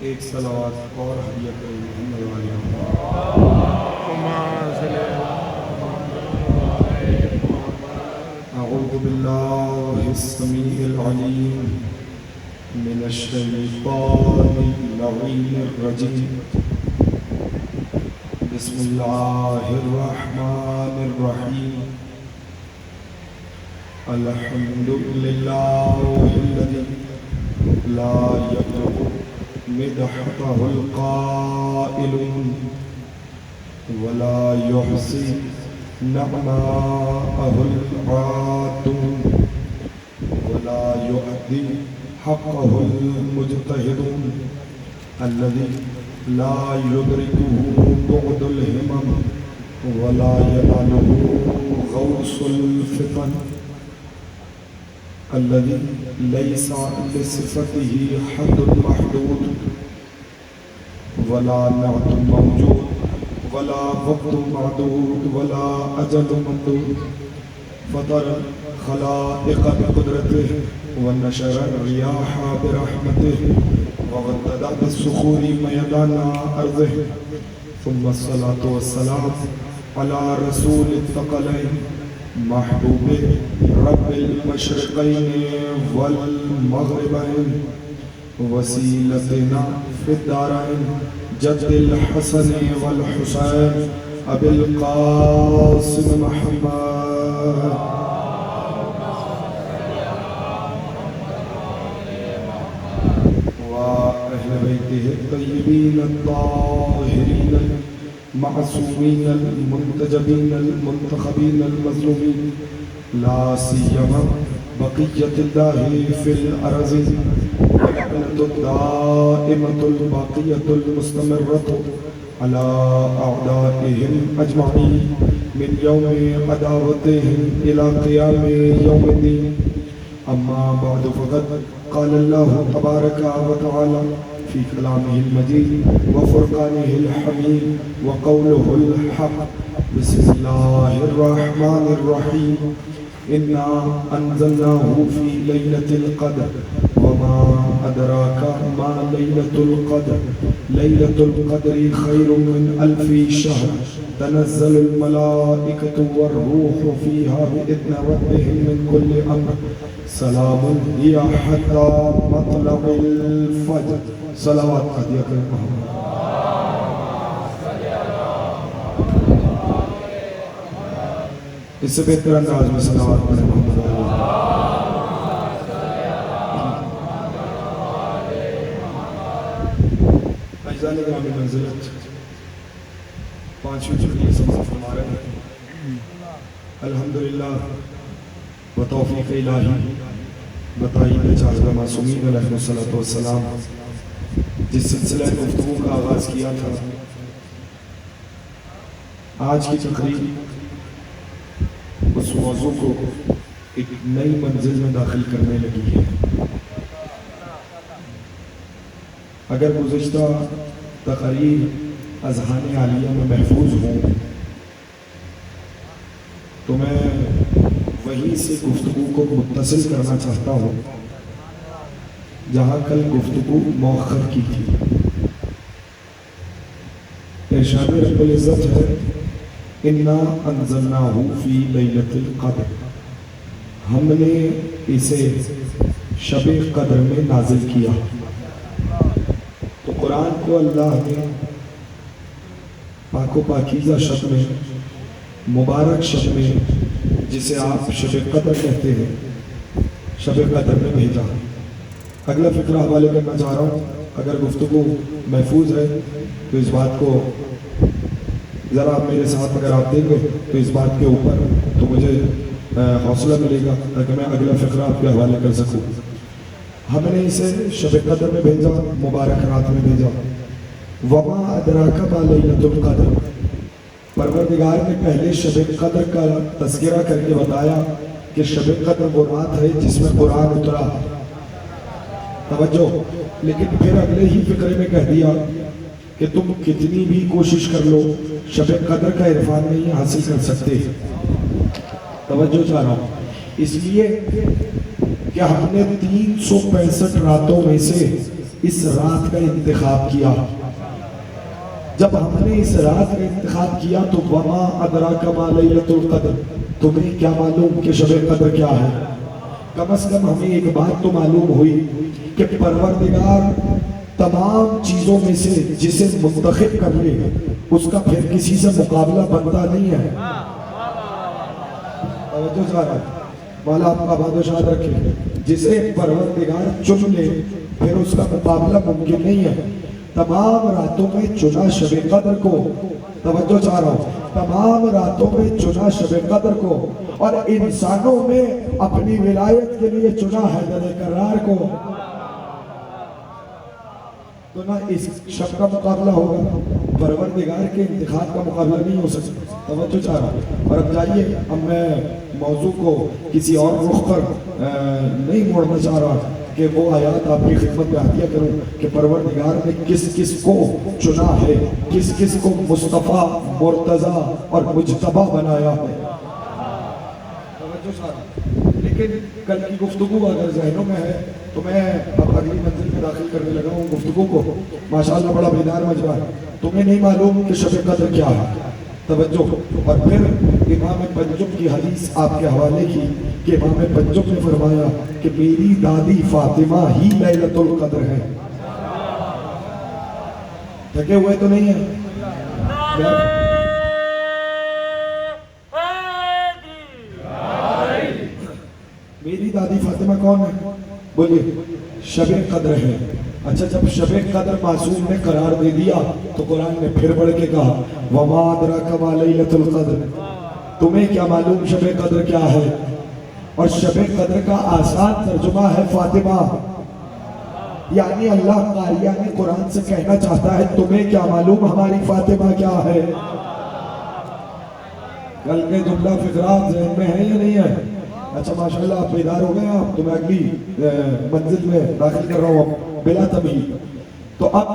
ایک صلوات اور ہدیہ کریں محمد والی اعوذ باللہ السمیع العلیم من الشیطان اللعین الرجیم بسم اللہ الرحمن الرحیم الحمد للہ الذی لا یبلغ مدحته القائلون ولا يحصي نعماءه العادون ولا يؤدي حقه المجتهدون الذي لا يدركه بعد الهمم ولا يناله غوص الفتن الذي ليس لصفته حد محدود ولا نعت موجود ولا وقت معدود ولا أجل ممدود فطر الخلائق بقدرته ونشر الرياح برحمته وغدد بالصخور ميدان أرضه ثم الصلاة والسلام على رسول الثقلين محبوب رب المشرقين والمغربين وسيلتنا في الدارين جد الحسن والحسين أبي القاسم محمد وأهل بيته الطيبين الطاهرين المعصومين المنتجبين المنتخبين المظلومين لا سيما بقية الله في الأرض واللعنة الدائمة الباقية المستمرة على أعدائهم أجمعين من يوم عداوتهم إلى قيام يوم الدين أما بعد فقد قال الله تبارك وتعالى في كلامه المجيد وفرقانه الحميد وقوله الحق بسم الله الرحمن الرحيم إنا أنزلناه في ليلة القدر وما أدراك ما ليلة القدر ليلة القدر خير من 1000 شهر تنزل الملائكة والروح فيها بإذن ربهم من كل أمر سلام هي حتى مطلع الفجر صلوات قدیہ کریں محمد اس سے بہتر انداز میں صلوات پڑھیں محمد اجزاء گرامی منزلت پانچویں جلدی سماعت فرما رہے ہیں الحمدللہ بتوفیق الہی بتائید چارگاہ معصومین علیہ السلام جس سلسلہ گفتگو کا آغاز کیا تھا آج کی تقریر اس موضوع کو ایک نئی منزل میں داخل کرنے لگی ہے اگر گزشتہ تقریر اذہان عالیہ میں محفوظ ہوں تو میں وہیں سے گفتگو کو متصل کرنا چاہتا ہوں جہاں کل گفتگو مؤخر کی تھی ارشاد رب العزت ہے انا انزلناہ فی لیلۃ القدر ہم نے اسے شب قدر میں نازل کیا تو قرآن کو اللہ نے پاک و پاکیزہ شب میں مبارک شب میں جسے آپ شب قدر کہتے ہیں شب قدر میں بھیجا اگلا فقرہ حوالے کرنا چاہ رہا ہوں اگر گفتگو محفوظ ہے تو اس بات کو ذرا میرے ساتھ اگر آپ دیں گے تو اس بات کے اوپر تو مجھے حوصلہ ملے گا تاکہ میں اگلا فقرہ آپ کے حوالے کر سکوں ہم نے اسے شب قدر میں بھیجا مبارک رات میں بھیجا وما ادراک ما لیلۃ القدر پروردگار نے پہلے شب قدر کا تذکرہ کر کے بتایا کہ شب قدر وہ رات ہے جس میں قرآن اترا توجہ لیکن پھر اگلے ہی فقرے میں کہہ دیا کہ تم کتنی بھی کوشش کر لو شب قدر کا عرفان نہیں حاصل کر سکتے توجہ چاہ رہا ہوں اس لیے کہ ہم نے 365 راتوں میں سے اس رات کا انتخاب کیا. جب ہم نے اس رات کا انتخاب کیا تو وما ادراک ما لیلۃ القدر، تمہیں کیا معلوم کہ شب قدر کیا ہے؟ کم از کم ہمیں ایک بات تو معلوم ہوئی کہ پروردگار تمام چیزوں میں سے جسے منتخب کر لے اس کا پھر کسی سے مقابلہ بنتا نہیں ہے. توجہ ذرا، مولا آپ کا باد و شاد رکھے. جسے پروردگار چن لے پھر اس کا مقابلہ ممکن نہیں ہے. تمام راتوں میں چنا شب قدر کو، توجہ چاہ رہا ہوں، تمام راتوں میں چنا شب قدر کو، اور انسانوں میں اپنی ولایت کے لیے چنا حیدر کرار کو. تو نہ اس شب کا مقابلہ ہوگا، پروردگار کے انتخاب کا مقابلہ نہیں ہو سکتا. توجہ چاہ رہا ہوں. اور اب جائیے، اب میں موضوع کو کسی اور رخ پر نہیں موڑنا چاہ رہا کہ وہ آیات آپ کی خدمت میں عطیہ کروں کہ پروردگار نے کس کس کو چنا ہے، کس کس کو مصطفیٰ، مرتضیٰ اور مجتبیٰ بنایا ہے. لیکن کل کی گفتگو اگر ذہنوں میں ہے تو میں اب اگلی منزل میں داخل کرنے لگا ہوں گفتگو کو. ماشاءاللہ بڑا بیدار مجمع ہے. تمہیں نہیں معلوم کہ شب قدر کیا ہے. توجہ. اور پھر امام پنجم کی حدیث آپ کے حوالے کی کہ امام پنجم نے فرمایا کہ میری دادی فاطمہ ہی لیلۃ القدر ہے. تھکے ہوئے تو نہیں ہیں؟ میری دادی فاطمہ کون ہے؟ بولیے. شب قدر ہے. اچھا، جب شب قدر معصوم نے قرار دے دیا تو قرآن نے پھر بڑھ کے کہا وما ادراک ما لیلۃ القدر، تمہیں کیا معلوم شب قدر کیا ہے؟ اور شب قدر کا آسان ترجمہ ہے فاطمہ. یعنی اللہ قاریہ نے قرآن سے کہنا چاہتا ہے تمہیں کیا معلوم ہماری فاطمہ کیا ہے. کل کے جملہ فقرات ذہن میں ہے یا نہیں ہے؟ اچھا ماشاءاللہ آپ بیدار ہو گئے. آپ تو میں اگلی منزل میں داخل کر رہا ہوں بلا تمہید. تو اب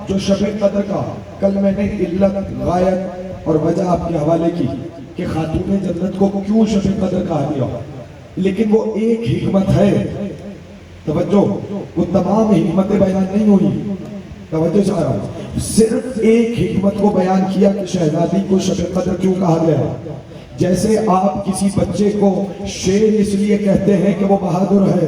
جو شب قدر کا کل میں نے علت، غایت اور وجہ آپ کے حوالے کی کہ خاتون جنت کو کیوں شب قدر کہا گیا، لیکن وہ ایک حکمت ہے. توجہ، وہ تمام حکمتیں بیان نہیں ہوئی. توجہ چاہ رہا ہوں. صرف ایک حکمت کو بیان کیا کہ شہزادی کو شب قدر کیوں کہا گیا. جیسے آپ کسی بچے کو شیر اس لیے کہتے ہیں کہ وہ بہادر ہے،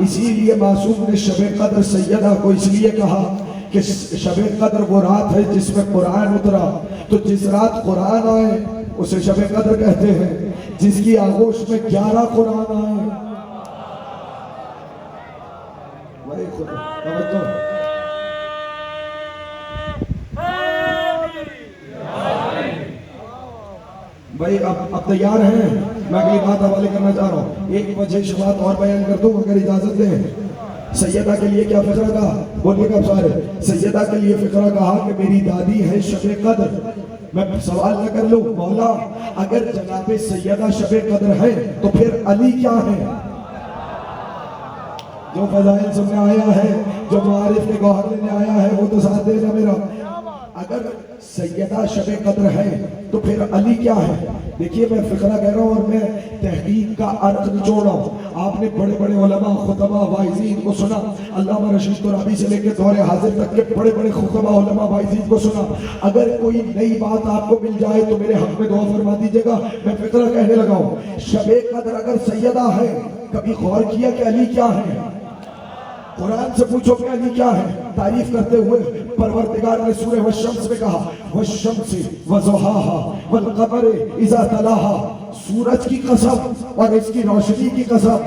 اسی لیے معصوم نے شب قدر سیدہ کو اس لیے کہا کہ شب قدر وہ رات ہے جس میں قرآن اترا. تو جس رات قرآن آئے اسے شب قدر کہتے ہیں. جس کی آغوش میں 11 قرآن آئے. بھائی اب تیار ہیں؟ میں اگلی بات حوالے کرنا چاہ رہا ہوں. ایک وجہ شبات اور بیان کر دوں اگر اجازت دیں. سیدہ کے لیے کیا فقرہ کہا؟ بولیے گا سارے. سیدہ کے لیے فقرہ کہا کہ میری دادی ہے شب قدر. میں سوال نہ کر لوں مولا اگر جناب سیدہ شب قدر ہے تو پھر علی کیا ہے؟ جو فضائل سننے آیا ہے، جو معارف کے گوہر لینے آیا ہے وہ تو ساتھ دے گا میرا. اگر سیدہ شب قدر ہے تو پھر علی کیا ہے؟ دیکھیے میں فقرہ کہہ رہا ہوں اور میں تحقیق کا عرق نچوڑ رہا ہوں. آپ نے بڑے بڑے علماء، خطبہ، واعظین کو سنا. علامہ رشید ترابی سے لے کے دور حاضر تک کے بڑے بڑے خطبہ، علماء، واعظین کو سنا. اگر کوئی نئی بات آپ کو مل جائے تو میرے حق میں دعا فرما دیجیے گا. میں فقرہ کہنے لگا ہوں. شب قدر اگر سیدہ ہے، کبھی غور کیا کہ علی کیا ہے؟ قرآن سے پوچھو کہ علی کیا ہے. تعریف کرتے ہوئے پروردگار نے سورہ والشمس میں کہا والشمس وضحاها والقمر اذا تلاها، سورج کی قسم اور اس کی روشنی کی قسم.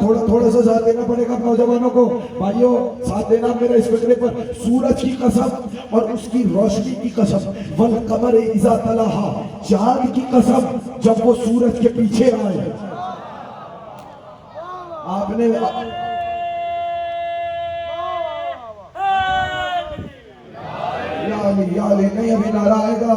تھوڑا سا ساتھ دینا پڑے گا نوجوانوں کو. بھائیو ساتھ دینا میرا اس فکرے پر. سورج کی قسم اور اس کی روشنی کی قسم. والقمر اذا تلاها، چاند کی قسم جب وہ سورج کے پیچھے آئے. آپ نے یا علی نہیں ابھی نعرہ آئے گا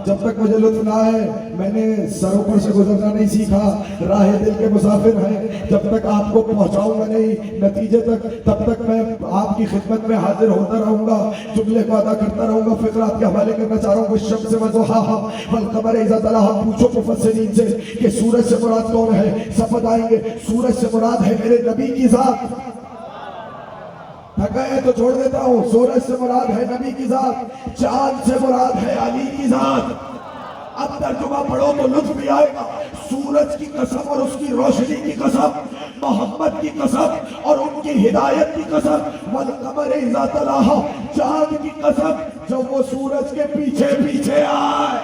جب تک مجھے لطف نہ آئے. میں نے سروں پر سے گزرنا نہیں سیکھا. راہ دل کے مسافر ہیں. جب تک آپ کو پہنچاؤں گا نہیں نتیجے تک، تب تک میں آپ کی خدمت میں حاضر ہوتا رہوں گا، جملے کو ادا کرتا رہوں گا. فقرہ آپ کے حوالے کرنا چاہ رہا ہوں. والشمس وضحاها والقمر اذا تلاها. پوچھو مفسرین سے کہ سورج سے مراد کون ہے؟ سب بتائیں گے سورج سے مراد ہے میرے نبی کی ذات. تھک گئے تو چھوڑ دیتا ہوں. سورج سے مراد ہے نبی کی ذات, چاند سے مراد ہے علی کی ذات. اب ترجمہ پڑھو تو لطف بھی آئے گا. سورج کی قسم اور اس کی روشنی کی قسم, محمد کی قسم اور ان کی ہدایت کی قسم, والقمر اذا تلاہا, چاند کی قسم جب وہ سورج کے پیچھے پیچھے آئے.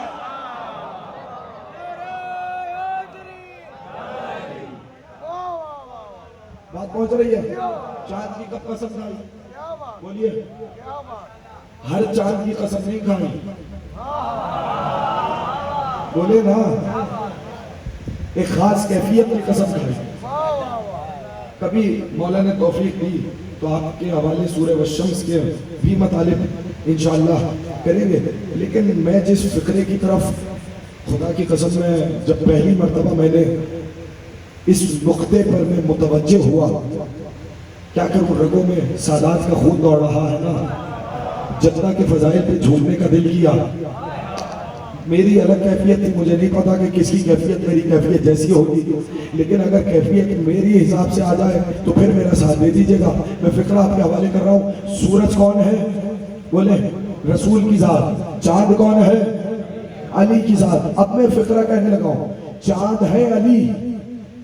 بات پہنچ رہی ہے؟ چاند کی کب قسم کھائی؟ بولیے. ہر چاند کی قسم نہیں کھائی, بولے نا, ایک خاص کیفیت کی قسم کھائی. کبھی مولا نے توفیق دی تو آپ کے حوالے سورہ والشمس کے بھی مطالب انشاءاللہ کریں گے. لیکن میں جس فقرے کی طرف خدا کی قسم میں جب پہلی مرتبہ میں نے اس نقطے پر میں متوجہ ہوا, کیا کروں, رگوں میں سادات کا خون دوڑ رہا ہے نا, جدہ کے فضائل پہ جھومنے کا دل کیا. میری الگ کیفیت تھی, مجھے نہیں پتا کہ کس کی کیفیت میری کیفیت جیسی ہوگی, لیکن اگر کیفیت میری حساب سے آ جائے تو پھر میرا ساتھ دے دیجیے گا. میں فقرہ آپ کے حوالے کر رہا ہوں. سورج کون ہے؟ بولے رسول کی ذات. چاند کون ہے؟ علی کی ذات. اب میں فقرہ کہنے لگا ہوں. چاند ہے علی,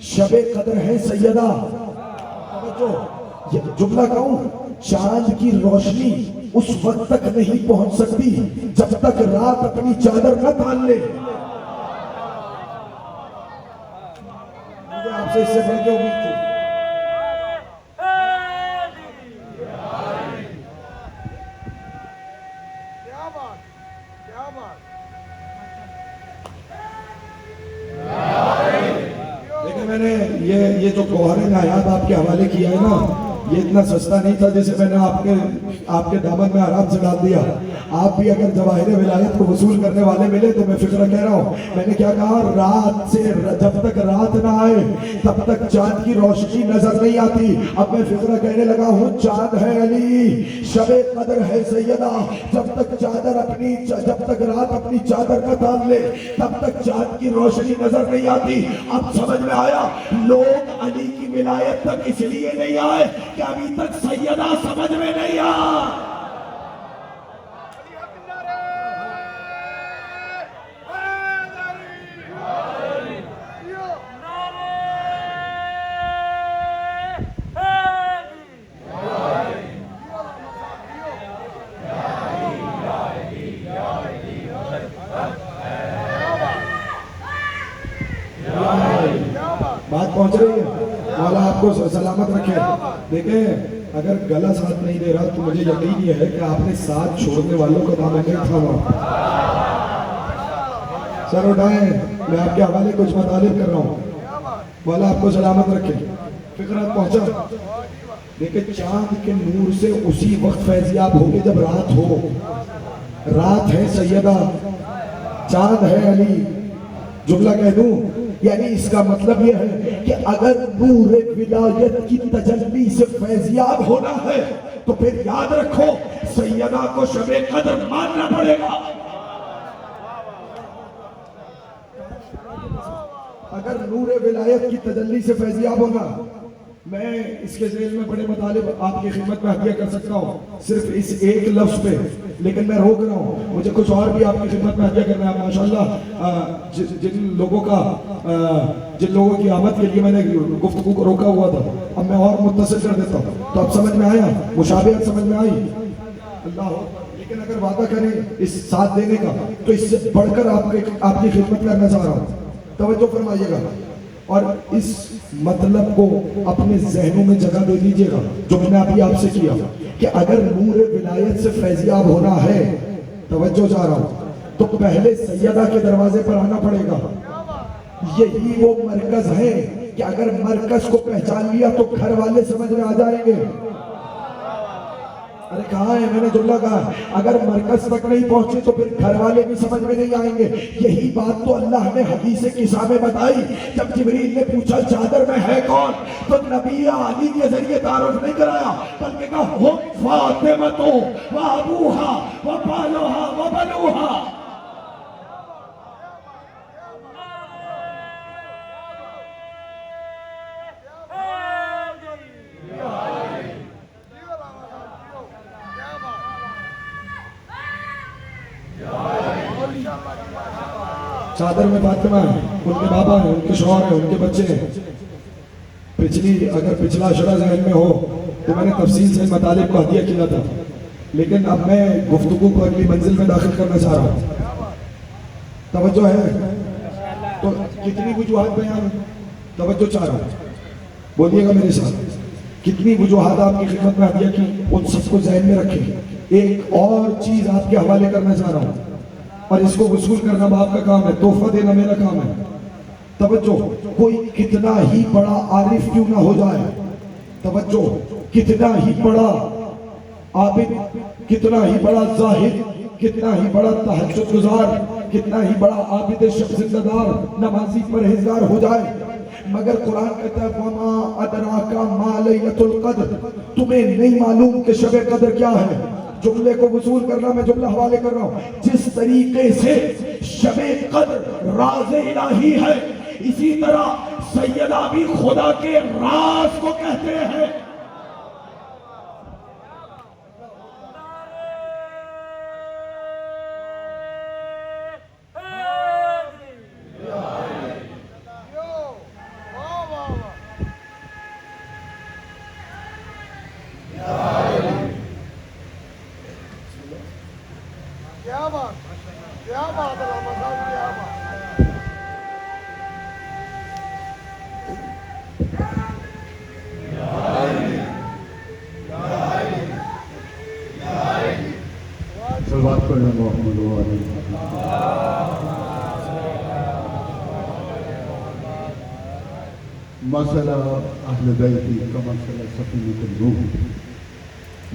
شب قدر ہے سیدہ. جملہ کہوں, چاند کی روشنی اس وقت تک نہیں پہنچ سکتی جب تک رات اپنی چادر نہ تان لے. مجھے آپ سے اس سے بڑھ کے امید تھی. میں نے یہ جو گوہر نایاب آپ کے حوالے کیا ہے نا, یہ اتنا سستا نہیں تھا جسے میں نے آپ کے دامن میں آرام سے ڈال دیا. آپ بھی اگر جواہر ولایت کو وصول کرنے والے ملے تو میں فقرہ کہہ رہا ہوں. میں نے کیا کہا, رات سے جب تک رات نہ آئے تب تک چاند کی روشنی نظر نہیں آتی. اب میں فقرہ کہنے لگا ہوں. چاند ہے علی, شب قدر ہے سیدہ, جب تک رات اپنی چادر نہ تان لے تب تک چاند کی روشنی نظر نہیں آتی. اب سمجھ میں آیا, لوگ علی کی ولایت تک اس لیے نہیں آئے کہ ابھی تک سیدہ سمجھ میں نہیں آیا. بات پہنچ رہی ہے؟ مولا آپ کو سلامت رکھے. دیکھیں, اگر گلا ساتھ نہیں دے رہا تو مجھے یقین یہ ہے کہ آپ نے ساتھ چھوڑنے والوں کا دامن نہیں تھاما. سر اٹھائیں, میں آپ کے حوالے کچھ مطالب کر رہا ہوں. مولا آپ کو سلامت رکھے. فکرات پہنچا. دیکھیں, چاند کے نور سے اسی وقت فیضیاب ہوگے جب رات ہو. رات ہے سیدہ, چاند ہے علی. جملہ کہہ دوں, یعنی اس کا مطلب یہ ہے کہ اگر نور ولایت کی تجلی سے فیضیاب ہونا ہے تو پھر یاد رکھو سیدہ کو شب قدر ماننا پڑے گا. اگر نور ولایت کی تجلی سے فیضیاب ہونا, میں اس کے ذیل میں بڑے مطالب آپ کی خدمت میں ہدیہ کر سکتا ہوں صرف اس ایک لفظ پہ, لیکن میں روک رہا ہوں. مجھے کچھ اور بھی آپ کی خدمت میں ہدیہ کرنا ہے. ماشاءاللہ جن لوگوں کی آمد کے لیے میں نے گفتگو کو روکا ہوا تھا, اب میں اور متصل کر دیتا ہوں. تو اب سمجھ میں آیا, مشابہت سمجھ میں آئی. اللہ. لیکن اگر وعدہ کریں اس ساتھ دینے کا تو اس سے بڑھ کر آپ کی خدمت کرنا چاہ رہا ہوں. توجہ فرمائیے گا اور اس مطلب کو اپنے ذہنوں میں جگہ دے دیجئے گا جو میں نے ابھی آپ سے کیا, کہ اگر نور ولایت سے فیضیاب ہونا ہے, توجہ چاہ رہا ہوں, تو پہلے سیدہ کے دروازے پر آنا پڑے گا. یہی وہ مرکز ہے کہ اگر مرکز کو پہچان لیا تو گھر والے سمجھ میں آ جائیں گے. ارے کہاں ہے, میں نے جملہ کہا, اگر مرکز تک نہیں پہنچے تو پھر گھر والے بھی سمجھ میں نہیں آئیں گے. یہی بات تو اللہ نے حدیث قصہ میں بتائی. جب جبریل نے پوچھا چادر میں ہے کون, تو نبی علی کے ذریعے تعارف نہیں کرایا بلکہ کہا ہم فاطمہ و ابوہا و بالوہا و بنوہا. چادر میں فاطمہ ہے، ان کے بابا ہیں، ان کے شوہر ہیں، ان کے بچے ہیں. اگر پچھلا شرح ذہن میں ہو تو میں نے تفصیل سے مطالب کو ہدیہ کیا تھا، لیکن اب میں گفتگو کو اگلی منزل میں داخل کرنا چاہ رہا ہوں. توجہ ہے تو کتنی وجوہات بیان، توجہ چاہ رہا ہوں، بولیے گا میرے ساتھ. کتنی وجوہات آپ کی خدمت میں ہدیہ کی، ان سب کو ذہن میں رکھیں. ایک اور چیز آپ کے حوالے کرنا چاہ رہا ہوں، اور اس کو وصول کرنا باپ کا کام ہے، تحفہ دینا میرا کام ہے. توجہ، کوئی کتنا ہی بڑا عارف کیوں نہ ہو جائے، توجہ، کتنا ہی بڑا عابد، کتنا ہی بڑا زاہد، کتنا ہی بڑا تہجد گزار، کتنا ہی بڑا عابد شب زندہ دار، نمازی پرہیزگار ہو جائے، مگر قرآن کہتا ہے وَمَا أَدْرَاكَ مَا لَيْلَةُ الْقَدْرِ، تمہیں نہیں معلوم کہ شب قدر کیا ہے. جملے کو وصول کرنا، میں جملہ حوالے کر رہا ہوں. جس طریقے سے شب قدر راز الہی ہے، اسی طرح سیدہ بھی خدا کے راز کو کہتے ہیں. مسئلہ اہل بیتی کا مسئلہ سفینۃ نوح.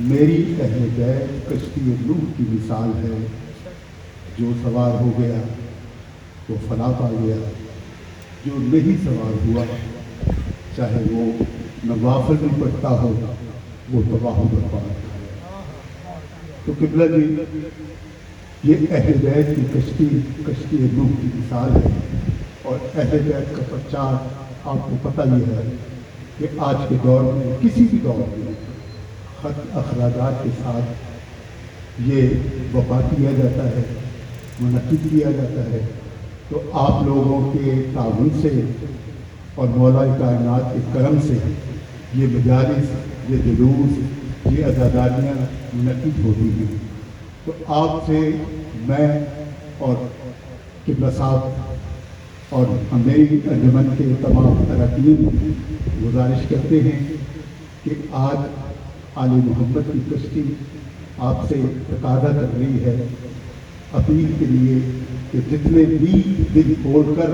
میری اہل بیت کشتی نوح کی مثال ہے. جو سوار ہو گیا وہ فلاح پا گیا، جو نہیں سوار ہوا چاہے وہ نوافل بھی پڑھتا ہو وہ تباہ و برباد. تو قبلہ جی، یہ اہل بیت کی کشتی نوح کی مثال ہے. اور اہل بیت کا پرچار آپ کو پتہ یہ ہے کہ آج کے دور میں، کسی بھی دور میں، خط اخراجات کے ساتھ یہ وبا کیا جاتا ہے، منعقد کیا جاتا ہے. تو آپ لوگوں کے تعاون سے اور مولا کائنات کے کرم سے یہ مجالس، یہ جلوس، یہ عزاداریاں منعقد ہوتی ہیں. تو آپ سے میں اور قبلہ صاحب اور میری انجمن کے تمام اراکین گزارش کرتے ہیں کہ آج آل محمد کی کشتی آپ سے تقاضا کر رہی ہے، اپیل کے لیے کہ جتنے بھی دل کھول کر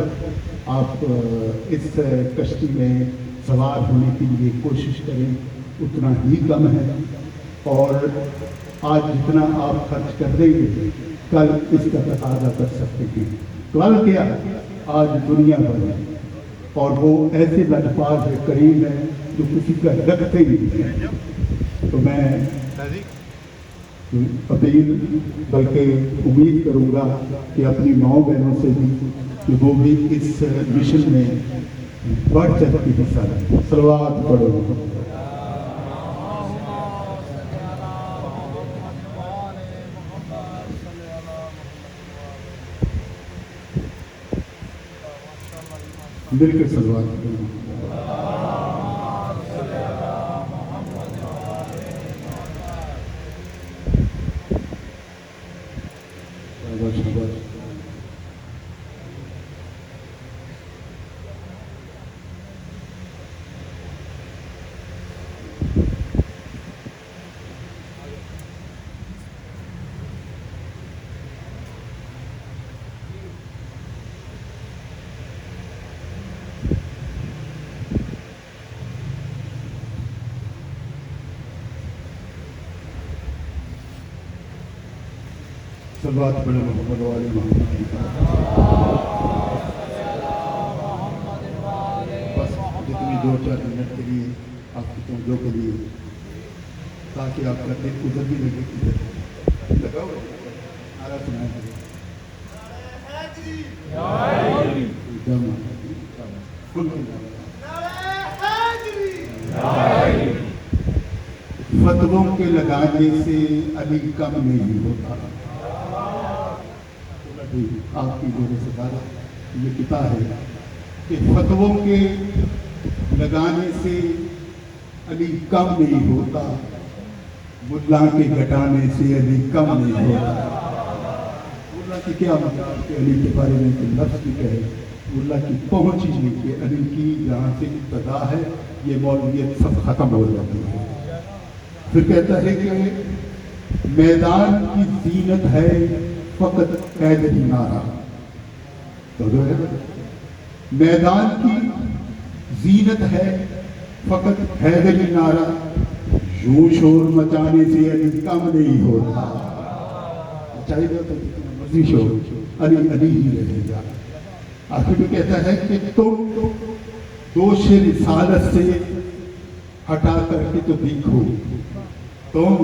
آپ اس کشتی میں سوار ہونے کے لیے کوشش کریں اتنا ہی کم ہے. اور آج جتنا آپ خرچ کر دیں گے کل اس کا تقاضا کر سکتے ہیں. کل کیا، آج دنیا بھر ہے، اور وہ ایسے لجپال ہے، کریم ہے، جو کسی کا رکھتے ہی نہیں ہے. تو میں اپیل بلکہ امید کروں گا کہ اپنی ماؤں بہنوں سے بھی کہ وہ بھی اس مشن میں بڑھ چڑھ کے حصہ لیں. صلوات پڑھو. مل کے صلوات پڑھو. صلوات پڑھو محمد و آل محمد. بس جتنی 2-4 منٹ کے لیے آپ کی توجہ کے لیے، تاکہ آپ کا دل ادھر بھی لگے ادھر لگا ہوا نعرہ سنائیں گے. فتووں کے لگانے سے علی کم نہیں ہوتا. آپ کی میرے سے بات یہ پتا ہے کہ فتووں کے لگانے سے علی کم نہیں ہوتا، ملا کے گھٹانے سے علی کم نہیں ہوتا۔ ملا کی کیا مطلب کہ علی کے بارے میں کوئی لفظ بھی کہے، ملا کی پہنچ ہی نہیں کہ علی کی جہاں سے ابتدا ہے یہ مولویت سب ختم ہو جاتی ہے۔ پھر کہتا ہے کہ میدان کی زینت ہے فقط حیدر نعرہ، تو جو ہے میدان کی زینت ہے فقط حیدر نعرہ، یوں شور مچانے سے علی کم نہیں ہوتا، چاہیے تو جتنا مرضی شور علی علی ہی رہے گا۔ آخر میں کہتا ہے کہ تم دوش رسالت سے ہٹا کر کے تو دیکھو، تم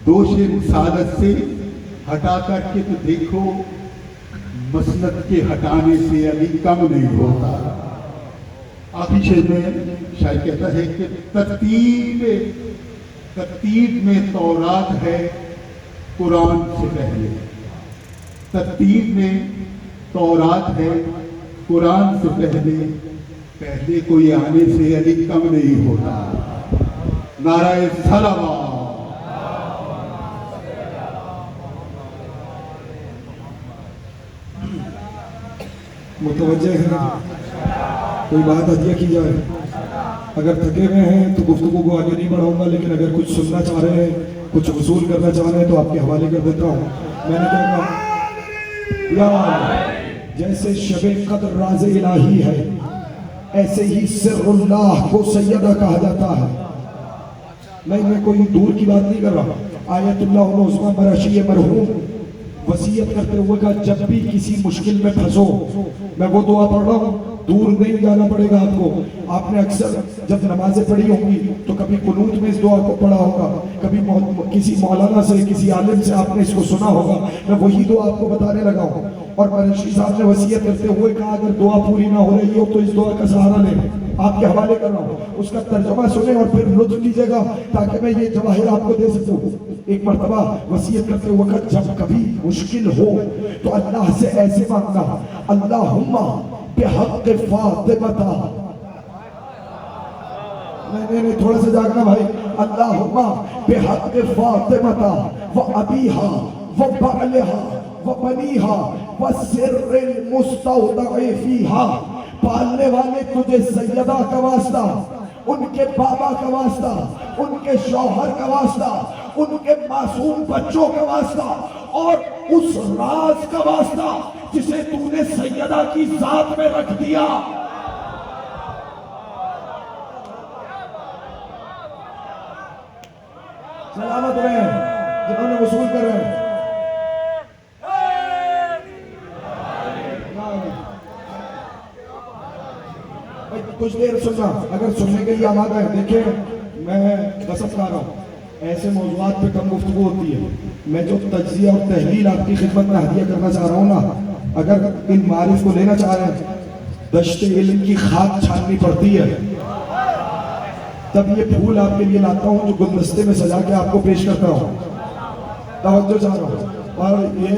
دوش رسالت سے ہٹا کر کے تو دیکھو، مسند کے ہٹانے سے علی کم نہیں ہوتا۔ آخری شعر میں شاعر کہتا ہے کہ ترتیب میں تورات ہے قرآن سے پہلے، ترتیب میں تورات ہے قرآن سے پہلے کوئی آنے سے علی کم نہیں ہوتا۔ نعرہ صلوات۔ متوجہ ہیں؟ کوئی بات عطیہ کی جائے؟ اگر تھکے ہوئے ہیں تو گفتگو کو آگے نہیں بڑھاؤں گا، لیکن اگر کچھ سننا چاہ رہے ہیں، کچھ وصول کرنا چاہ رہے ہیں تو آپ کے حوالے کر دیتا ہوں۔ میں نے کہا یا جیسے شب قدر راز الہی ہے، ایسے ہی سر اللہ کو سیدہ کہا جاتا ہے۔ میں کوئی دور کی بات نہیں کر رہا۔ آیت اللہ عثمان براشی مرحوم وصیت کرتے ہوئے کہا جب بھی کسی مشکل میں پھنسو، میں وہ دعا پڑھ رہا ہوں، دور نہیں جانا پڑے گا آپ کو۔ آپ نے اکثر جب نمازیں پڑھی ہوں گی تو کبھی قنوت میں اس دعا کو پڑھا ہوگا، کبھی کسی مولانا سے کسی عالم سے آپ نے اس کو سنا ہوگا۔ میں وہی دعا آپ کو بتانے لگا ہوں۔ اور برشی صاحب نے وصیت کرتے ہوئے کہا اگر دعا پوری نہ ہو رہی ہو تو اس دعا کا سہارا لیں۔ آپ کے حوالے کر رہا ہوں، اس کا ترجمہ سنیں اور پھر لطف لیجیے گا تاکہ میں یہ جواہر آپ کو دے سکوں۔ ایک مرتبہ وصیت کرتے وقت جب کبھی مشکل ہو تو اللہ سے ایسے مانگنا، اللہم بحق فاطمہ، نہیں تھوڑا سا جاگنا بھائی، اللہم بحق فاطمہ و ابیہا و بعلہا و بنیہا و سر المستودع فیہا، پالنے والے تجھے سیدہ کا واسطہ، ان کے بابا کا واسطہ، ان کے شوہر کا واسطہ، ان کے معصوم بچوں کا واسطہ، اور اس راز کا واسطہ جسے تو نے سیدہ کی ذات میں رکھ دیا۔ سلامت رہے جنہوں نے وصول کر رہے ہیں۔ کچھ دیر سننا، اگر سننے کے لیے آمادہ ہے۔ دیکھیں میں قسم کھا رہا ہوں ایسے موضوعات پہ کم گفتگو ہوتی ہے۔ میں جو تجزیہ اور تحلیل آپ کی خدمت میں ہدیہ کرنا چاہ رہا ہوں نا، اگر ان معارف کو لینا چاہ رہے ہیں دشت علم کی خاک چھاننی پڑتی ہے، تب یہ پھول آپ کے لیے لاتا ہوں جو گلدستے میں سجا کے آپ کو پیش کرتا ہوں۔ توجہ چاہ رہا ہوں، اور یہ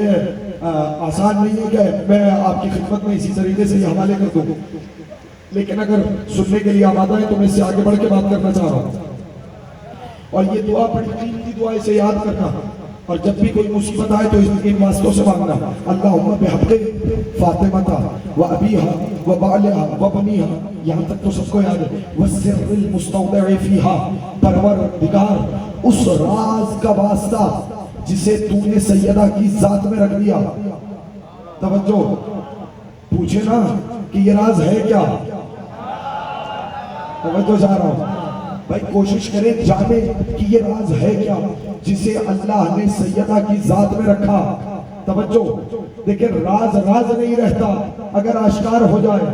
آسان نہیں ہے کہ میں آپ کی خدمت میں اسی طریقے سے یہ حوالے کر دوں، لیکن اگر سننے کے لیے آمادہ ہے تو میں اس سے آگے بڑھ کے بات کرنا چاہ رہا ہوں۔ اور یہ دعا بڑی قیمتی دعا، اسے یاد کرنا، اور جب بھی کوئی مصیبت آئے تو ان واسطوں سے مانگنا، اللہم بحق فاطمہ و ابیہا و بعلہا و بنیہا، یہاں تک تو سب کو یاد ہے، وَالسِّرِّ الْمُسْتَوْدَعِ فِيهَا، پروردگار اس راز کا واسطہ جسے تو نے سیدہ کی ذات میں رکھ دیا۔ توجہ، پوچھے نا کہ یہ راز ہے کیا؟ توجہ چاہ رہا ہوں بھائی، کوشش کریں جانے کہ یہ راز ہے کیا جسے اللہ نے سیدہ کی ذات میں رکھا۔ توجہ دیکھیں، راز راز نہیں رہتا اگر آشکار ہو جائے۔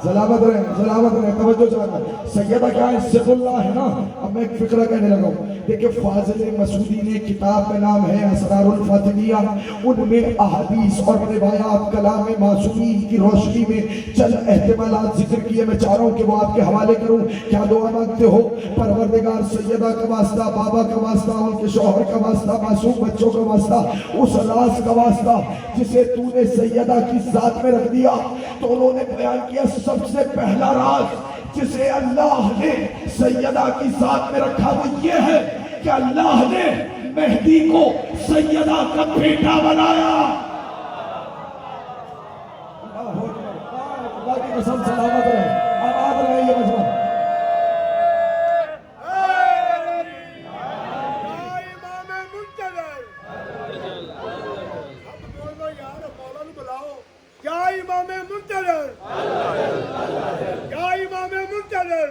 سلامت رہے توجہ چاہنا. سیدہ کیا ہے؟ صف اللہ ہے نا. اب میں ایک فقرہ کہنے لگا ہوں. دیکھیں فاضل مسعودی نے کتاب کا نام ہے اسرار الفاطمیہ. ان میں احادیث اور روایات کلام معصومین کی روشنی میں چند احتمالات ذکر کیے. میں چاہ رہا ہوں کہ وہ آپ کے حوالے کروں. کیا دعا مانگتے ہو؟ پروردگار سیدہ کا واسطہ، بابا کا واسطہ، ان کے شوہر کا واسطہ، معصوم بچوں کا واسطہ، اس راز کا واسطہ جسے تو نے سیدہ کی ذات میں رکھ دیا. تو انہوں نے بیان کیا سب سے پہلا راز جسے اللہ نے سیدہ کی ذات میں رکھا وہ یہ ہے کہ اللہ نے مہدی کو سیدہ کا بیٹا بنایا. اللہ کی قسم سلامت رہے، آباد رہے یہ مجمع. کیا امام منتظر، کیا امام منتظر،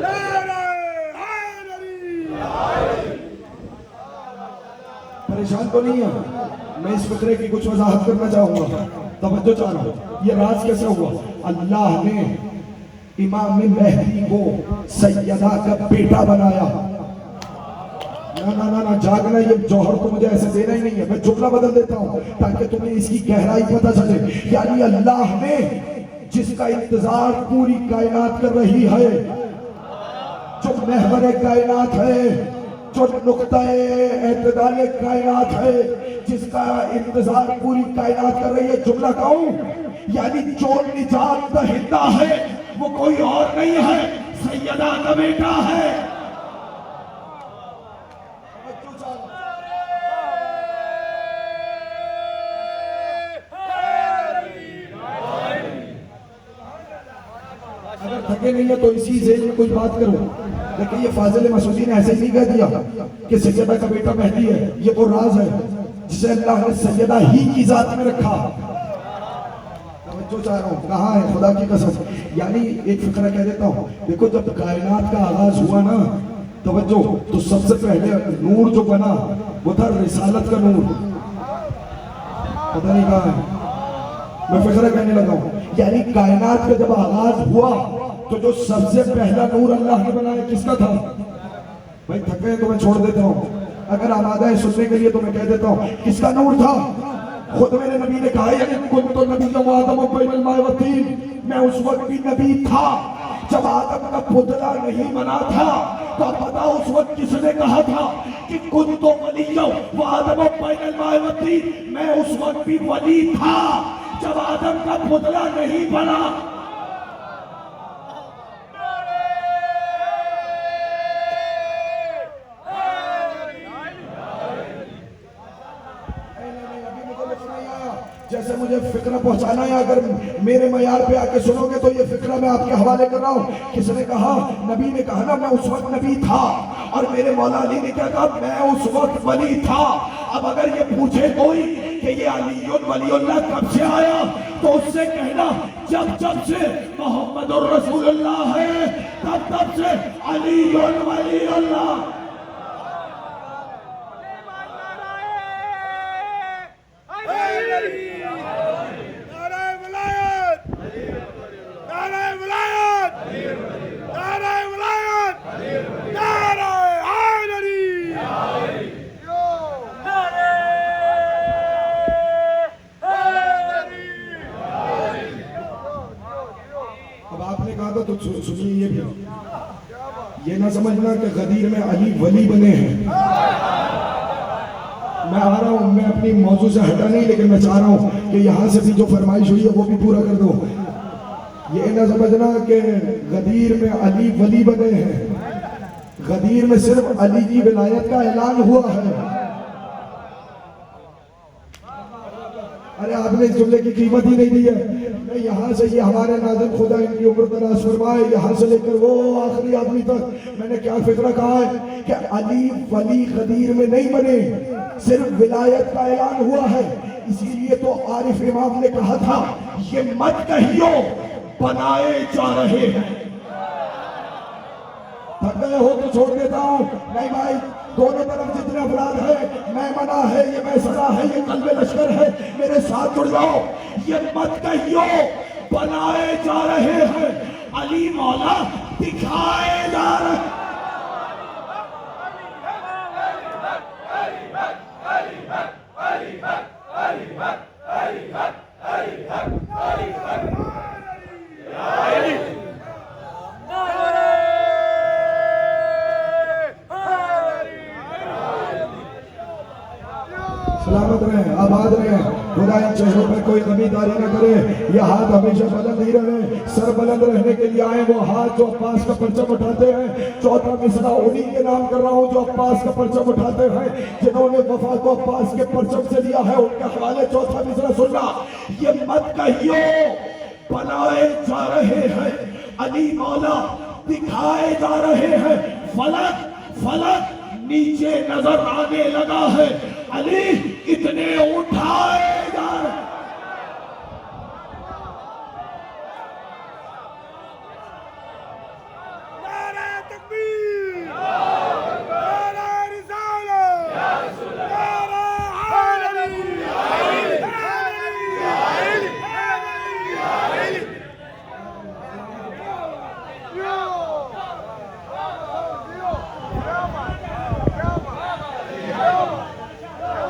نعرہ حیدری. پریشان تو نہیں ہے؟ میں اس فقرے کی کچھ وضاحت کرنا چاہوں گا. توجہ چاہنا. یہ راز کیسے ہوا؟ اللہ نے امام مہدی کو سیدہ کا بیٹا بنایا. نہ جاگنا، یہ جوہر تو مجھے ایسے دینا ہی نہیں ہے. میں جملہ بدل دیتا ہوں تاکہ تمہیں اس کی گہرائی پتہ چلے. یعنی اللہ نے جس کا انتظار پوری کائنات کر رہی ہے، جو محور کائنات ہے، جو نقطہ اعتدال کائنات ہے، جس کا انتظار پوری کائنات کر رہی ہے. جملہ کہوں یعنی جو نجات دہندہ ہے وہ کوئی اور نہیں ہے، سیدہ کا بیٹا ہے. اگر تھکے نہیں ہے تو اسی ذیل میں کوئی بات کرو. لیکن یہ فاضل مسعودی نے ایسے نہیں کہہ دیا کہ سیدہ کا بیٹا مہدی ہے. یہ وہ راز ہے جسے اللہ نے سیدہ ہی کی ذات میں رکھا. توجہ چاہ رہا ہوں، کہاں ہے خدا کی قسم. یعنی ایک فقرہ کہہ دیتا ہوں. دیکھو جب کائنات کا آغاز ہوا نا، توجہ، تو سب سے پہلے نور جو بنا وہ تھا رسالت کا نور. پتہ نہیں کہاں ہے، میں فقرہ کہنے لگا ہوں. یعنی کائنات کا جب آغاز ہوا تو جو سب سے پہلا نور اللہ نے بنایا کس کا تھا؟ بھائی تھکے ہیں تو میں چھوڑ دیتا ہوں، اگر آمادہ ہے سننے کے لیے تو میں کہہ دیتا ہوں کس کا نور تھا. خود میرے نبی نے کہا یعنی کنت نبی و آدم بین الماء والطین، میں اس وقت بھی نبی تھا جب آدم کا پتلا نہیں بنا تھا. تو پتا اس وقت کس نے کہا تھا کہ کنت ولی و آدم بین الماء والطین، میں اس وقت بھی ولی تھا جب آدم کا پتلا نہیں بنا. جیسے مجھے فکرہ پہنچانا ہے، اگر میرے معیار پہ آ کے سنو گے تو یہ فکرہ میں آپ کے حوالے کر رہا ہوں. کس نے کہا؟ نبی نے کہا نا میں اس وقت نبی تھا، اور میرے مولا علی نے کیا کہا؟ میں اس وقت ولی تھا. اب اگر یہ پوچھے کوئی کہ یہ علی ولی اللہ کب سے آیا تو اس سے کہنا جب سے محمد الرسول اللہ ہے تب سے علی ولی اللہ. اب آپ نے کہا تو سنیے یہ بھی، یہ نہ سمجھنا کہ غدیر میں علی ولی بنے ہیں. میں آ رہا ہوں، میں اپنی موضوع سے ہٹا نہیں، لیکن میں چاہ رہا ہوں کہ یہاں سے بھی جو فرمائش ہوئی ہے وہ بھی پورا کر دو. یہ نہ سمجھنا کہ غدیر میں علی ولی بنے ہیں. غدیر میں صرف علی کی ولایت کا اعلان ہوا ہے. ارے آپ نے اس جملے کی قیمت ہی نہیں دی ہے. میں یہاں سے یہ ہمارے ناظر خدا ان کی عمر دراز فرمائے، یہاں سے لے کر وہ آخری آدمی تک میں نے کیا فکرہ کہا ہے کہ علی ولی غدیر میں نہیں بنے، صرف ولایت کا اعلان ہوا ہے. اسی لیے تو عارف امام نے کہا تھا یہ مت کہیو بنائے جا رہے ہیں. تھک گئے ہو تو چھوڑ دیتا ہوں. نہیں بھائی، دونوں طرف جتنے افراد ہیں، میں منع ہے، یہ میں سزا ہے، یہ قلب لشکر ہے، میرے ساتھ جڑ جاؤ. یہ مت کہیو بنائے جا رہے ہیں، علی مولا دکھائے جا رہے ہیں۔ سلامت رہیں، آباد رہیں، خدا ان چہروں پر کوئی غمی داری نہ کرے، یہ ہاتھ ہمیشہ بلند ہی رہے، سر بلند رہنے کے لیے آئے وہ ہاتھ جو عباس کا پرچم اٹھاتے ہیں۔ چوتھا مصرع انہی کے نام کر رہا ہوں جو عباس کا پرچم اٹھاتے ہیں، جنہوں نے وفا کو عباس کے پرچم سے لیا ہے، ان کے حوالے چوتھا مصرع سننا۔ یہ مت کہیو بنائے جا رہے ہیں، علی مولا دکھائے جا رہے ہیں، فلک فلک نیچے نظر آنے لگا ہے، علی اتنے اٹھائے جا رہے ہیں۔ نعرہ تکبیر، نعرہ رسالت، نعرہ حیدری،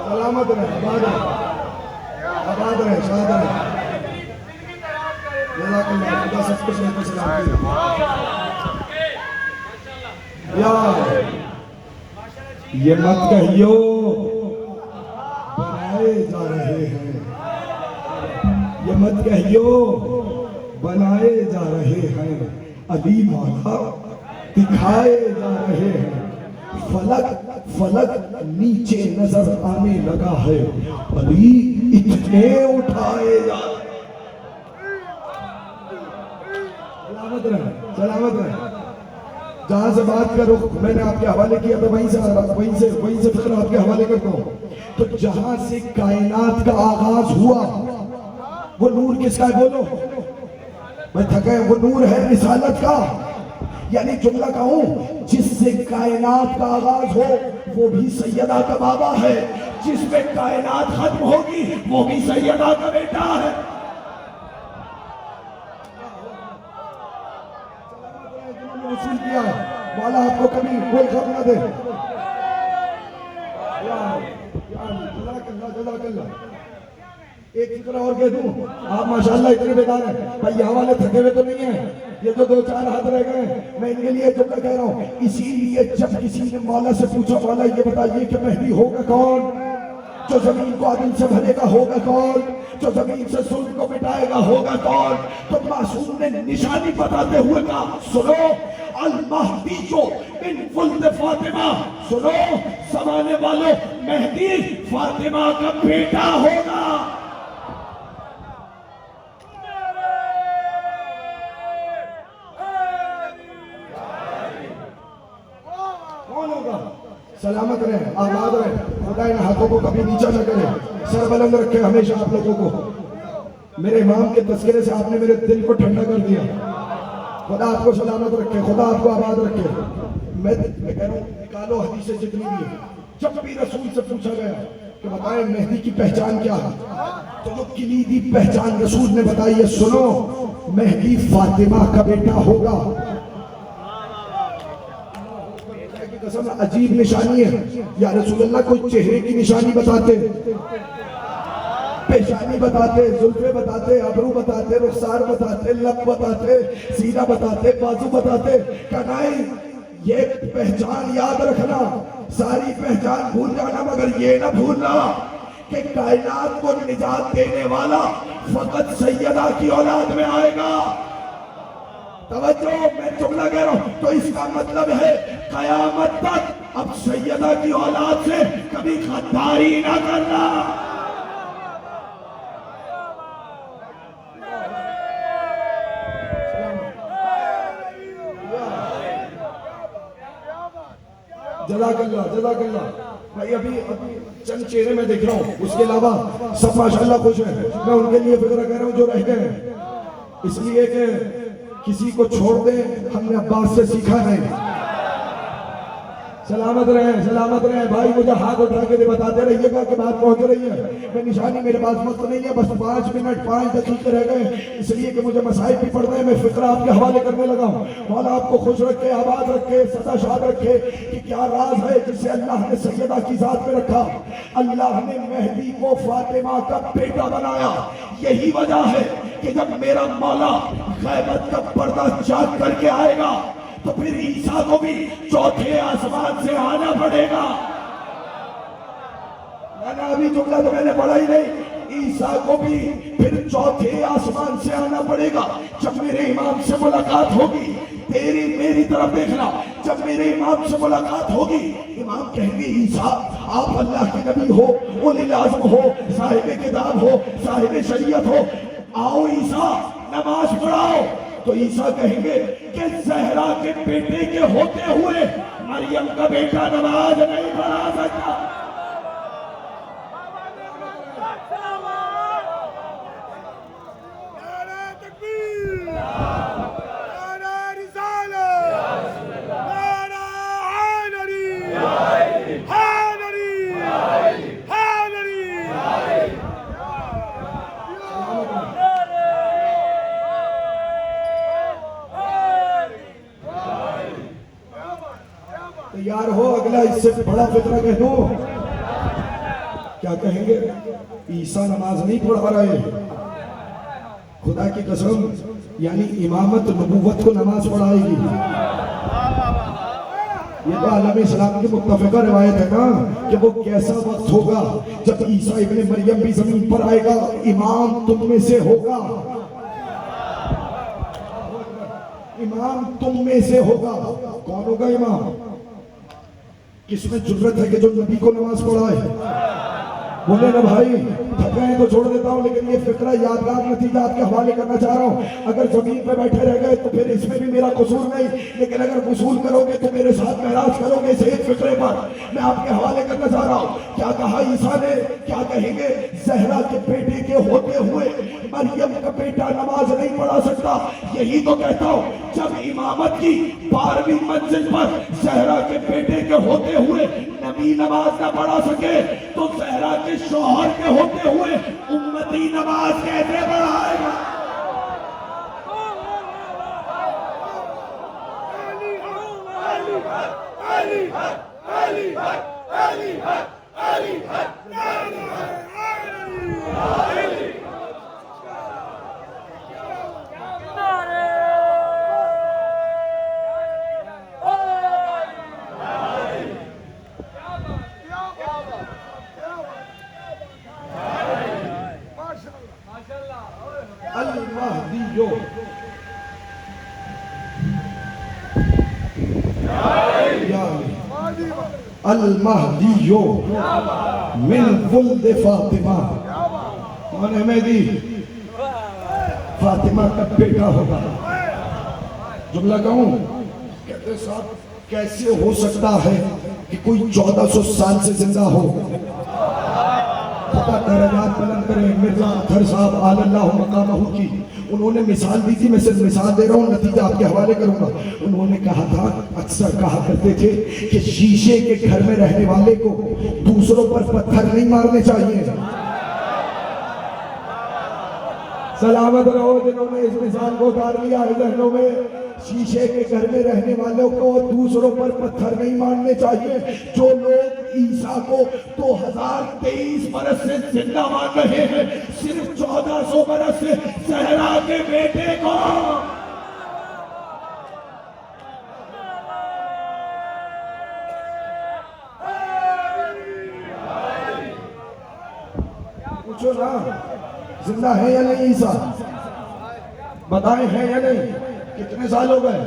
سلامت رہے، آباد رہے، شاد رہے، جزاک اللہ، خدا سب کچھ رہے سلامتی یا یہ مت کہیو بنائے جا رہے ہیں، یہ مت کہیو بنائے جا رہے ہیں، علی مولا دکھائے جا رہے ہیں، فلک فلک نیچے نظر آنے لگا ہے، علی اتنے اٹھائے جا رہے ہیں۔ سلامت رہے، سلامت رہے۔ جہاں سے بات کا رخ میں نے آپ کے حوالے کیا تھا وہیں سے پھر آپ کے حوالے کرتا ہوں۔ تو جہاں سے کائنات کا آغاز ہوا وہ نور کس کا ہے بولو؟ میں تھکا وہ نور ہے رسالت کا، یعنی جملہ کہوں جس سے کائنات کا آغاز ہو وہ بھی سیدہ کا بابا ہے، جس میں کائنات ختم ہوگی وہ بھی سیدہ کا بیٹا ہے۔ وصول کیا والا آپ کو کبھی کوئی غم نہ دے۔ جزاک اللہ۔ ایک فکر اور کہہ دوں، آپ ماشاءاللہ اتنے بیدار ہیں، بھائی یہ حوالے تھکے ہوئے تو نہیں ہیں، یہ تو دو چار ہاتھ رہ گئے ہیں، میں ان کے لیے جملہ کہہ رہا ہوں۔ اسی لیے جب کسی نے مولا سے پوچھا مولا یہ بتائیے کہ مہدی ہوگا کون، جو زمین کو عدل سے بھرے گا ہوگا کون، جو زمین سے ظلم کو مٹائے گا ہوگا کون، تو معصوم نے نشانی بتاتے ہوئے کہا سنو المہدی جو من ولد فاطمہ، سنو زمانے والوں مہدی فاطمہ کا بیٹا ہوگا۔ کون ہوگا؟ سلامت رہے، آباد رہے، خدا ان ہاتھوں کو کبھی نیچا نہ کرے، سر بلند رکھے ہمیشہ آپ لوگوں کو۔ میرے امام کے تذکرے سے آپ نے میرے دل کو ٹھنڈا کر دیا، خدا آپ کو سلامت رکھے، خدا آپ کو آباد رکھے۔ میں کہہ رہا ہوں نکالو حدیثیں جتنی بھی ہیں، جب بھی رسول سے پوچھا گیا کہ بتائیں مہدی کی پہچان کیا ہے، تو جو کلیدی پہچان رسول نے بتائی ہے سنو مہدی فاطمہ کا بیٹا ہوگا۔ قسم عجیب نشانی ہے، یا رسول اللہ کوئی چہرے کی نشانی بتاتے، پیشانی بتاتے، زلفے بتاتے، ابرو بتاتے، رخسار بتاتے، لب بتاتے، سینہ بتاتے، بازو بتاتے، کہنائی یہ پہچان یاد رکھنا، ساری پہچان بھول جانا، مگر یہ نہ بھولنا کہ کائنات کو نجات دینے والا فقط سیدہ کی اولاد میں آئے گا۔ توجہ، میں جملہ کہہ رہا ہوں، تو اس کا مطلب ہے قیامت تک اب سیدہ کی اولاد سے کبھی غداری نہ کرنا۔ جزاک اللہ، جزاک اللہ۔ بھائی ابھی چند چہرے میں دیکھ رہا ہوں، اس کے علاوہ سب ماشاءاللہ خوش ہیں، میں ان کے لیے فکر کہہ رہا ہوں جو رہ گئے ہیں، اس لیے کہ کسی کو چھوڑ دیں ہم نے عباس سے سیکھا نہیں، سلامت رہیں بھائی، مجھے ہاتھ اٹھا کے بتاتے رہیے گا کہ بات پہنچ رہی ہے. میں نشانی میرے پاس وقت نہیں ہے، بس 5 منٹ 5 دقیقے رہ گئے، اس لیے کہ مجھے مسائل بھی پڑھ رہے ہیں. میں فقرہ آپ کے حوالے کرنے لگا ہوں. مولا آپ کو خوش رکھے، آباد رکھے، سدا شاد رکھے. کہ کیا راز ہے جسے اللہ نے سیدہ کی ذات میں رکھا؟ اللہ نے مہدی کو فاطمہ کا بیٹا بنایا. یہی وجہ ہے کہ جب میرا مولا غیبت کا پردہ چاک کر کے آئے گا تو پھر عیسیٰ کو بھی چوتھے آسمان سے آنا پڑے گا. ابھی جملہ تو میں نے پڑھا ہی نہیں. عیسیٰ کو بھی پھر چوتھے آسمان سے آنا پڑے گا. جب میرے امام سے ملاقات ہوگی، تیری میری طرف دیکھنا، جب میرے امام سے ملاقات ہوگی، امام کہیں گے عیسیٰ آپ اللہ کے نبی ہو، اولی العزم ہو، صاحب کتاب ہو، صاحب شریعت ہو، آؤ عیسیٰ نماز پڑھاؤ. تو عیسیٰ کہیں گے کہ زہرا کے بیٹے کے ہوتے ہوئے مریم کا بیٹا نماز نہیں پڑھا سکتا. نعرہ تکبیر، نعرہ رسالت، نعرہ حیدری، حیدری، حیدری. تیار ہو، اگلا اس سے بڑا فقرہ کہہ دوں. کیا کہیں گے؟ عیسیٰ نماز نہیں پڑھا رہے. خدا کی قسم، یعنی امامت نبوت کو نماز پڑھائے گی. یہ تو عالم اسلام کی متفقہ روایت ہے نا کہ وہ کیسا وقت ہوگا جب عیسیٰ ابن مریم بھی زمین پر آئے گا. امام تم میں سے ہوگا، امام تم میں سے ہوگا. کون ہوگا امام؟ کس میں جرت ہے کہ جو نبی کو نماز پڑھائے؟ بولے نا بھائی، تھک گئے تو چھوڑ دیتا ہوں، لیکن یہ فقرہ یادگار نتیجات کے حوالے کرنا چاہ رہا ہوں. اگر زمین پہ بیٹھے رہ گئے تو پھر اس میں بھی میرا قصور نہیں، لیکن اگر قصور کرو گے تو میرے ساتھ معراج کرو گے. اس ایک فقرے پر میں آپ کے حوالے کرنا چاہ رہا ہوں. کیا کہا عیسیٰ نے؟ کیا کہیں گے؟ زہرا کے بیٹے کے ہوتے ہوئے مریم کا بیٹا نماز نہیں پڑھا سکتا. یہی تو کہتا ہوں، جب امامت کی 12ویں منزل پر زہرا کے بیٹے کے ہوتے ہوئے نبی نماز نہ پڑھا سکے تو زہرا کے شوہر کے ہوتے ہوئے امتی نماز کیسے پڑھائے گا؟ المہدیو المہدیو من ولد فاطمہ. کون ہے مہدی؟ فاطمہ کا بیٹا ہوگا. جملہ کہوں؟ کہتے صاحب کیسے ہو سکتا ہے کہ کوئی 1400 سال سے زندہ ہو؟ خدا درجات بلند کرے. مرزا اطہر صاحب آل اللہ مقامہ کی انہوں نے مثال دی تھی. میں صرف مثال دے رہا ہوں، نتیجہ آپ کے حوالے کروں گا. انہوں نے کہا تھا، اکثر کہا کرتے تھے کہ شیشے کے گھر میں رہنے والے کو دوسروں پر پتھر نہیں مارنے چاہیے. سلامت رہو جنہوں نے اس مثال کو اتار لیا ہے ذہنوں میں. شیشے کے گھر میں رہنے والوں کو دوسروں پر پتھر نہیں مارنے چاہیے. جو لوگ عیسیٰ کو 2023 برس سے زندہ مان رہے ہیں، صرف 1400 برس سے زہرا کے بیٹے کو پوچھو نا، زندہ ہے یا نہیں عیسیٰ؟ بتائیں ہیں یا نہیں؟ کتنے سال ہو گئے؟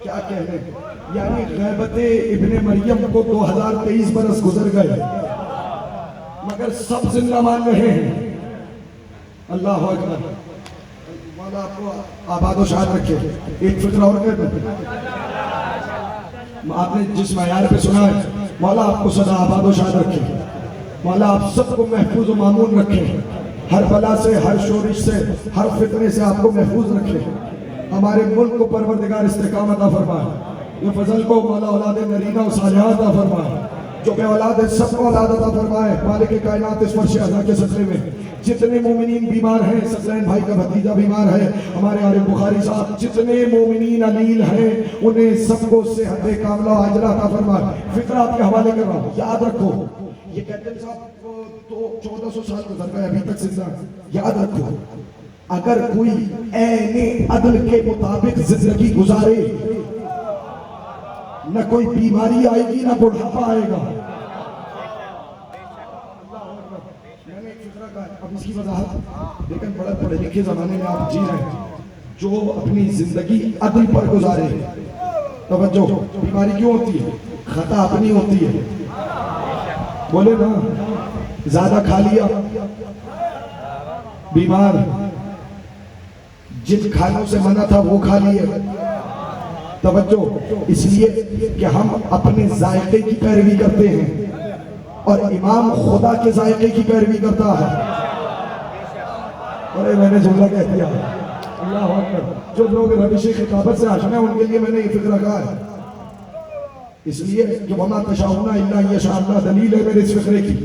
کیا کہنے؟ یعنی غیبت ابن مریم کو 2023 برس گزر گئے، مگر سب زندہ مان رہے ہیں. اللہ اکبر. مولا آپ کو آباد و شاد رکھے. ایک فکر اور کہہ دوں، آپ نے جس معیار پہ سنا ہے، مولا آپ کو سدا آباد و شاد رکھے. مولا آپ سب کو محفوظ و مامون رکھے، ہر بلا سے، ہر شورش سے، ہر فتنے سے آپ کو محفوظ رکھے. ہمارے ملک کو پروردگار استقامت عطا فرمائے. یہ فضل کو مولا اولاد نرینہ و صالحہ عطا فرمائے، جو بے اولاد ہے سب کو اولاد عطا فرمائے۔ مالک کائنات اس فرش اعلیٰ کے صدقے میں جتنے مومنین بیمار ہیں، ثقلین بھائی کا بھتیجا بیمار ہے، ہمارے عارف بخاری صاحب، جتنے مومنین علیل ہیں انہیں سب کو صحت کاملہ و عاجلہ عطا فرمائے۔ فکر آپ کے حوالے کر رہا ہوں، یاد رکھو یہ کیپٹن صاحب تو 1400 سال گزر گئے ابھی تک زندہ۔ یاد رکھو اگر کوئی عین عدل کے مطابق زندگی گزارے، نہ کوئی بیماری آئے گی نہ بڑھاپا آئے گا۔ میں نے ایک فکرہ کہا، اب اس کی وضاحت لیکن بڑے پڑھے لکھے زمانے میں آپ جی رہے ہیں، جو اپنی زندگی عدل پر گزارے۔ توجہ، بیماری کیوں ہوتی ہے؟ خطا اپنی ہوتی ہے، بولے نا، زیادہ کھا لیا بیمار، جن کھانوں سے منع تھا وہ کھا لیے۔ توجہ، اس لیے کہ ہم اپنے ذائقے کی پیروی کرتے ہیں اور امام خدا کے ذائقے کی پیروی کرتا ہے۔ اور میں نے جملہ کہہ دیا، اللہ اکبر، جو لوگ روش خطابت سے آشنا ہیں ان کے لیے میں نے یہ فکر کہا ہے، اس لیے کہ وما تشاؤون الا ان یشاء اللہ دلیل ہے میرے اس فکرے کی۔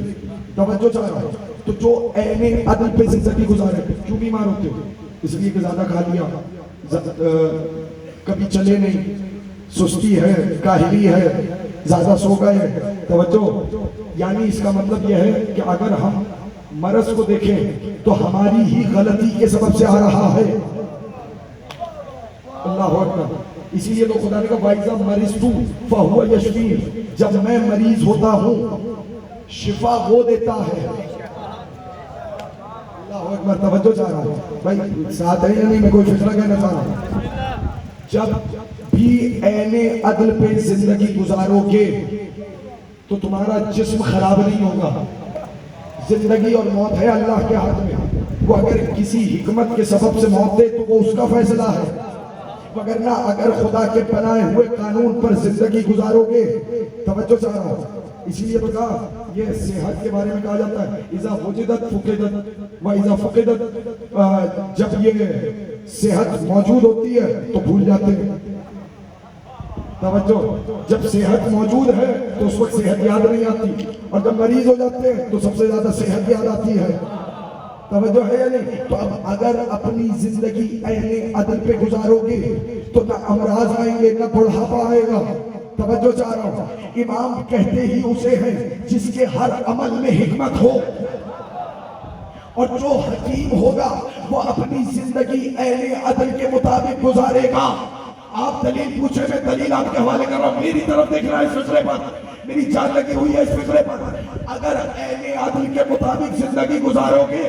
توجہ چاہ رہا ہے تو جو عین عدل پہ زندگی گزارے، کیوں بیمار ہوتے ہو؟ اس لیے کہ زیادہ کھا لیا، کبھی چلے نہیں، سستی ہے، کاہلی ہے، زیادہ سو گئے۔ توجہ، یعنی اس کا مطلب یہ ہے کہ اگر ہم مرض کو دیکھیں تو ہماری ہی غلطی کے سبب سے آ رہا ہے۔ اللہ اکبر، اسی لیے تو خدا نے کہا وَإِذَا مَرِضْتُ فَهُوَ يَشْفِينِ، جب میں مریض ہوتا ہوں شفا وہ دیتا ہے۔ اللہ اکبر، توجہ چاہ رہا ہوں بھائی، ساتھ ہے یا نہیں؟ میں کوئی فکرہ کہنا چاہ رہا ہوں، جب بھی عین عدل پہ زندگی گزارو گے تو تمہارا جسم خراب نہیں ہوگا۔ زندگی اور موت ہے اللہ کے ہاتھ میں، وہ اگر کسی حکمت کے سبب سے موت دے تو وہ اس کا فیصلہ ہے، وگرنہ اگر خدا کے بنائے ہوئے قانون پر زندگی گزارو گے۔ توجہ چاہ رہا ہوں، اسی لیے بتا یہ صحت کے بارے میں کہا جاتا ہے اذا وجدت فقدت و اذا فقدت، جب یہ صحت موجود ہوتی ہے تو بھول جاتے ہیں۔ توجہ، جب صحت موجود ہے تو اس وقت صحت یاد نہیں آتی، اور جب مریض ہو جاتے ہیں تو سب سے زیادہ صحت یاد آتی ہے۔ توجہ ہے یا نہیں؟ تو اب اگر اپنی زندگی عین عدل پہ گزارو گے تو نہ امراض آئیں گے نہ بڑھاپا آئے گا۔ توجہ چاہ رہا ہوں، امام کہتے ہی اسے ہیں جس کے ہر عمل میں حکمت ہو، اور جو حکیم ہوگا وہ اپنی زندگی عین عدل کے مطابق گزارے گا۔ آپ دلیل پوچھے، میں دلیل آپ کے حوالے کر رہا ہوں، میری طرف دیکھ رہا ہے اس فکرے پر، میری جان لگی ہوئی ہے اس فکرے پر۔ اگر عین عدل کے مطابق زندگی گزارو گے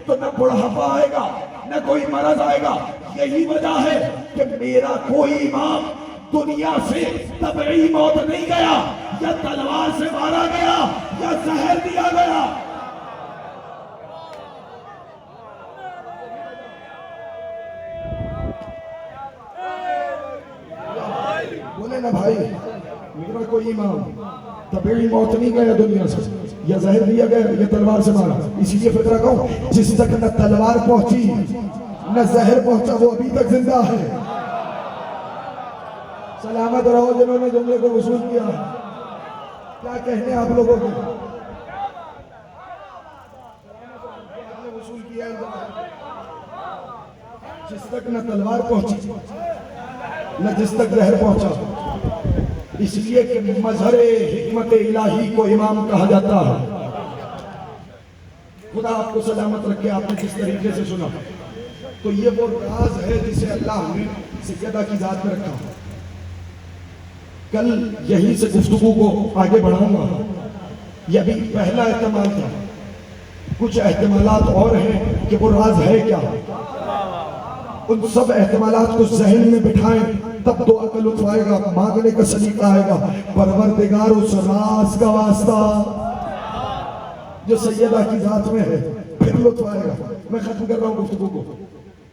تو نہ بڑھاپا آئے گا نہ کوئی مرض آئے گا۔ یہی وجہ ہے کہ میرا کوئی امام دنیا سے طبعی موت نہیں گیا، یا تلوار سے مارا گیا یا زہر دیا گیا۔ بولے نا بھائی، میرا کوئی امام طبعی موت نہیں گیا دنیا سے، یا زہر دیا گیا یا تلوار سے مارا۔ اسی لیے فکرہ کہوں، جس تک نہ تلوار پہنچی نہ زہر پہنچا وہ ابھی تک زندہ ہے۔ سلامت رہو جنہوں نے جملے کو وصول کیا۔ کیا کہنے آپ لوگوں کو؟ وصول کیا جس تک نہ تلوار پہنچی نہ جس تک زہر پہنچا، اس لیے کہ مظہر حکمت الہی کو امام کہا جاتا ہے۔ خدا آپ کو سلامت رکھے، آپ نے جس طریقے سے سنا تو یہ وہ راز ہے جسے اللہ نے سیدہ کی ذات میں رکھا۔ کل یہیں سے گفتگو کو آگے بڑھاؤں گا، یہ بھی پہلا احتمال تھا، کچھ احتمالات اور ہیں کہ وہ راز ہے کیا۔ ان سب احتمالات کو ذہن میں بٹھائیں تب دعا کا لطف آئے گا، مانگنے کا سلیقہ آئے گا۔ پروردگار اس راز کا واسطہ جو سیدہ کی ذات میں ہے، پھر لطف آئے گا۔ میں ختم کر رہا ہوں گفتگو کو،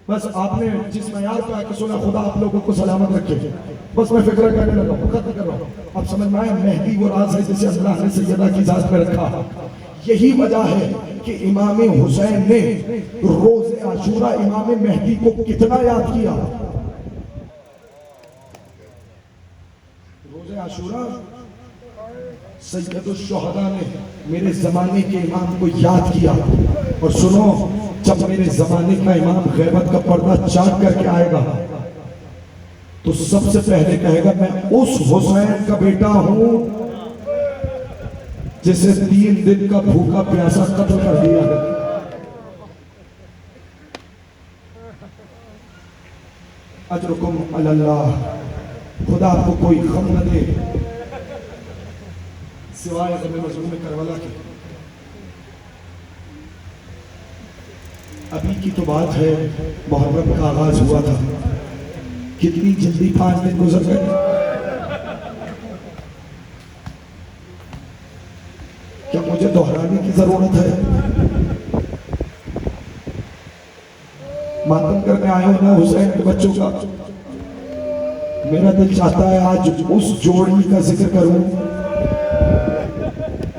بس آپ نے جس معیار پہ آ کے سنا، خدا آپ لوگوں کو سلامت رکھے۔ بس میں فکرہ کرنے لگا ہوں، ختم کر رہا ہوں۔ آپ سمجھ میں آئے، مہدی وہ راز ہے جسے اللہ نے سیدہ کی ذات میں رکھا۔ یہی وجہ ہے کہ امام حسین نے روز عاشورہ امام مہدی کو کتنا یاد کیا۔ عاشورہ سید الشہداء نے میرے زمانے کے امام کو یاد کیا. اور سنو، جب میرے زمانے کا امام غیبت کا پردہ چاک کر کے آئے گا تو سب سے پہلے کہے گا میں اس حسین کا بیٹا ہوں جسے 3 دن کا بھوکا پیاسا قتل کر دیا ہے. اجرکم علی اللہ. خدا آپ کو کوئی غم نہ دے سوائے غم مظلوم کربلا کے. ابھی کی تو بات ہے، محرم کا آغاز ہوا تھا، کتنی جلدی 5 دن گزر گئے. کیا مجھے دہرانے کی ضرورت ہے؟ ماتم کرنے آئے ہو نا حسین کے بچوں کا. میرا دل چاہتا ہے آج اس جوڑی کا ذکر کروں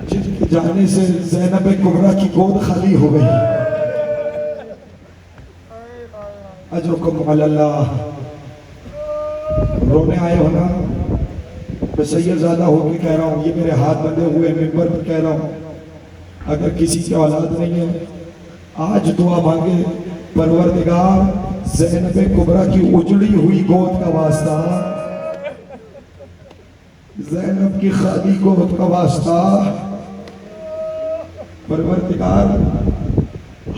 جن کے جانے سے زینب کبریٰ کی گود خالی ہو گئی. اجرکم علی اللہ. رونے آئے ہو نا؟ میں سید زیادہ ہو کے کہہ رہا ہوں، یہ میرے ہاتھ بندے ہوئے منبر پر کہہ رہا ہوں، اگر کسی کی اولاد نہیں ہے آج دعا مانگے، پروردگار زینب کبریٰ کی اجڑی ہوئی گود کا واسطہ، زینب کی خالی گود کا واسطہ، پروردگار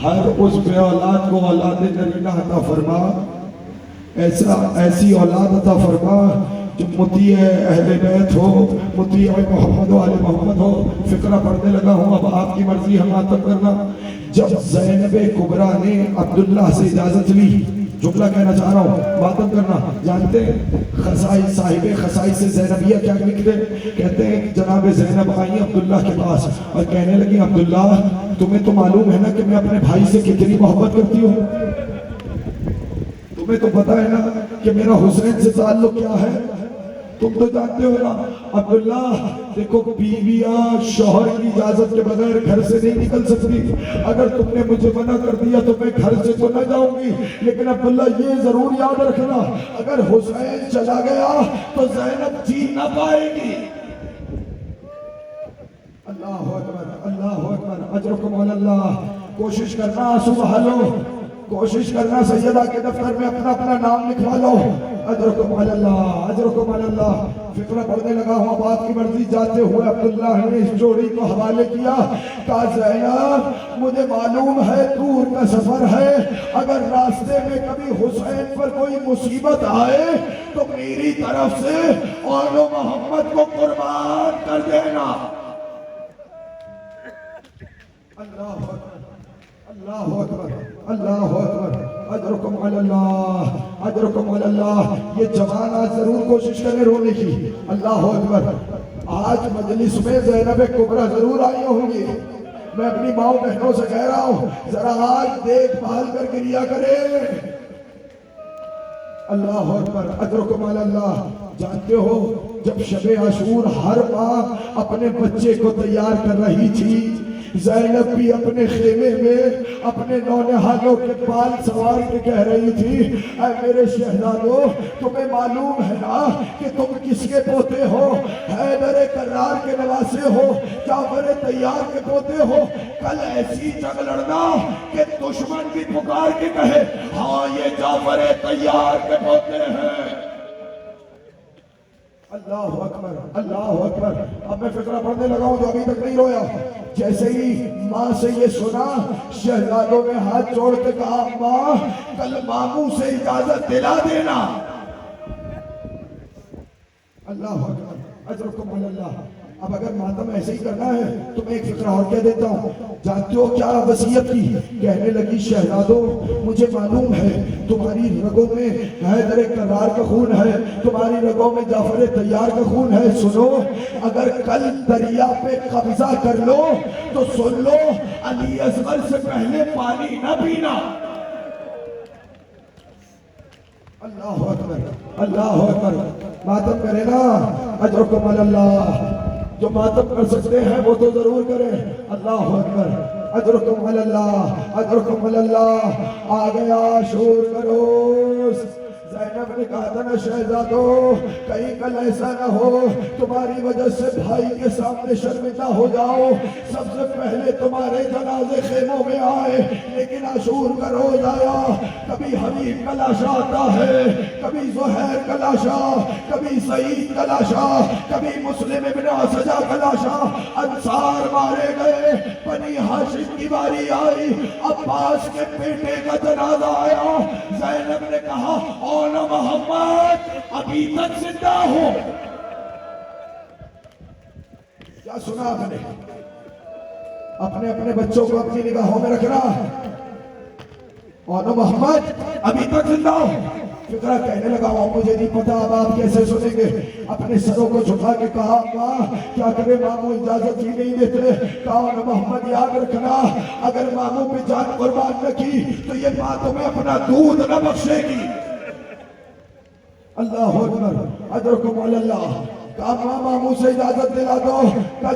ہر اس بے اولاد کو اولاد نرینہ عطا فرما، ایسی اولاد عطا فرما جو مطیع اہل بیت ہو، مطیع محمد و آل محمد ہو. فقرہ پڑھنے لگا ہوں، اب آپ کی مرضی ہے ماتم کرنا. جب زینب کبریٰ نے عبداللہ سے اجازت لی، جملہ کہنا چاہ رہا ہوں، ماتم کرنا. جانتے ہیں خصائص، صاحب خصائص سے زینبیہ کیا لکھتے ہیں؟ کہتے ہیں کہ جناب زینب آئی عبداللہ کے پاس اور کہنے لگی عبداللہ تمہیں تو معلوم ہے نا کہ میں اپنے بھائی سے کتنی محبت کرتی ہوں، تمہیں تو پتا ہے نا کہ میرا حسین سے تعلق کیا ہے، تم تو جانتے ہو نا. عبداللہ دیکھو، بیویاں شوہر کی اجازت کے بغیر گھر سے نہیں نکل سکتی. اگر تم نے مجھے منع کر دیا تو میں گھر سے تو نہ جاؤں گی، لیکن عبداللہ یہ ضرور یاد رکھنا اگر حسین چلا گیا تو زینب جی نہ پائے گی. اللہ اکبر، اللہ اکبر. اجرکم علی اللہ. کوشش کرنا آنسو بہا لو، کوشش کرنا سیدہ کے دفتر میں اپنا اپنا نام لکھوا لو. اجرکم علی اللہ، اجرکم علی اللہ. فقرہ پڑھنے لگا ہوں، اب آپ کی مرضی. جاتے ہوئے عبداللہ نے اس جوڑی کو حوالے کیا، کہا زینب مجھے معلوم ہے دور کا سفر ہے، اگر راستے میں کبھی حسین پر کوئی مصیبت آئے تو میری طرف سے آل محمد کو قربان کر دینا. اللہ اکبر، اللہ اکبر، اللہ اکبر. اجرکم علی اللہ، اجرکم علی اللہ. یہ جوان آج ضرور کوشش کریں رونے کی. اللہ اکبر. آج مجلس میں زینب کبریٰ ضرور آئی ہوں گی. میں اپنی ماں بہنوں سے کہہ رہا ہوں ذرا آج دیکھ بھال کر گریا کرے. اللہ اکبر. اجرکم علی اللہ. جانتے ہو جب شب عاشور ہر ماں اپنے بچے کو تیار کر رہی تھی، زینب بھی اپنے خیمے میں اپنے نونہالوں کے بال سوار کے کہہ رہی تھی اے میرے شہزادو تمہیں معلوم ہے نا کہ تم کس کے پوتے ہو؟ حیدر کرار کے نواسے ہو، جعفر طیار کے پوتے ہو. کل ایسی جنگ لڑنا کہ دشمن بھی پکار کے کہے ہاں یہ جعفر طیار کے پوتے ہیں. اللہ اکبر، اللہ اکبر. اب میں فقرہ پڑھنے لگا ہوں جو ابھی تک نہیں رویا. جیسے ہی ماں سے یہ سنا، شہزادوں نے ہاتھ جوڑ کے کہا ماں کل ماموں سے اجازت دلا دینا. اللہ اکبر. اجرکم علی اللہ. اب اگر ماتم ایسے ہی کرنا ہے تو میں ایک فقرہ اور کہہ دیتا ہوں. جانتے ہو کیا وصیت کی؟ کہنے لگی شہزادوں مجھے معلوم ہے تمہاری رگوں میں حیدر کرار کا خون ہے، تمہاری رگوں میں جعفر طیار کا خون ہے. سنو اگر کل دریا پہ قبضہ کر لو تو سن لو علی اصغر سے پہلے پانی نہ پینا. اللہ اکبر، اللہ اکبر. ماتم کرے نا. اجرکم علی اللہ. جو ماتم کر سکتے ہیں وہ تو ضرور کریں. اللہ اکبر. اجرکم علی اللہ، اجرکم علی اللہ. آ گیا شور کرو زینب نے کہا تھا نا شہزادو کہیں کل ایسا نہ ہو تمہاری وجہ سے بھائی کے سامنے شرمندہ ہو جاؤ، سب سے پہلے تمہارے جنازے خیموں میں آئے، لیکن عاشور کا روز آیا، کبھی حبیب کا لاشا آتا ہے، کبھی زہیر کا لاشا، کبھی سعید کا لاشا، کبھی مسلم ابن اسجع کا لاشا، انصار مارے گئے، بنی ہاشم کی باری آئی، عباس کے بیٹے کا جنازہ آیا۔ زینب نے کہا اون محمد ابھی تک زندہ ہو۔ کیا سنا آپ نے؟ اپنے اپنے بچوں کو اپنی نگاہوں میں رکھنا، اون محمد ابھی تک زندہ ہو۔ فکرہ کہنے لگا مجھے نہیں پتا اب آپ کیسے سنیں گے، اپنے سروں کو جھکا کے کہا کیا کرے ماموں اجازت ہی نہیں دیتے، کہا محمد یاد رکھنا اگر ماموں پہ جان قربان نہ کی تو یہ ماں تمہیں اپنا دودھ نہ بخشے گی۔ اللہ اکبر، اجرکم علی اللہ۔ کہا ماموں سے اجازت دلا دو، کہا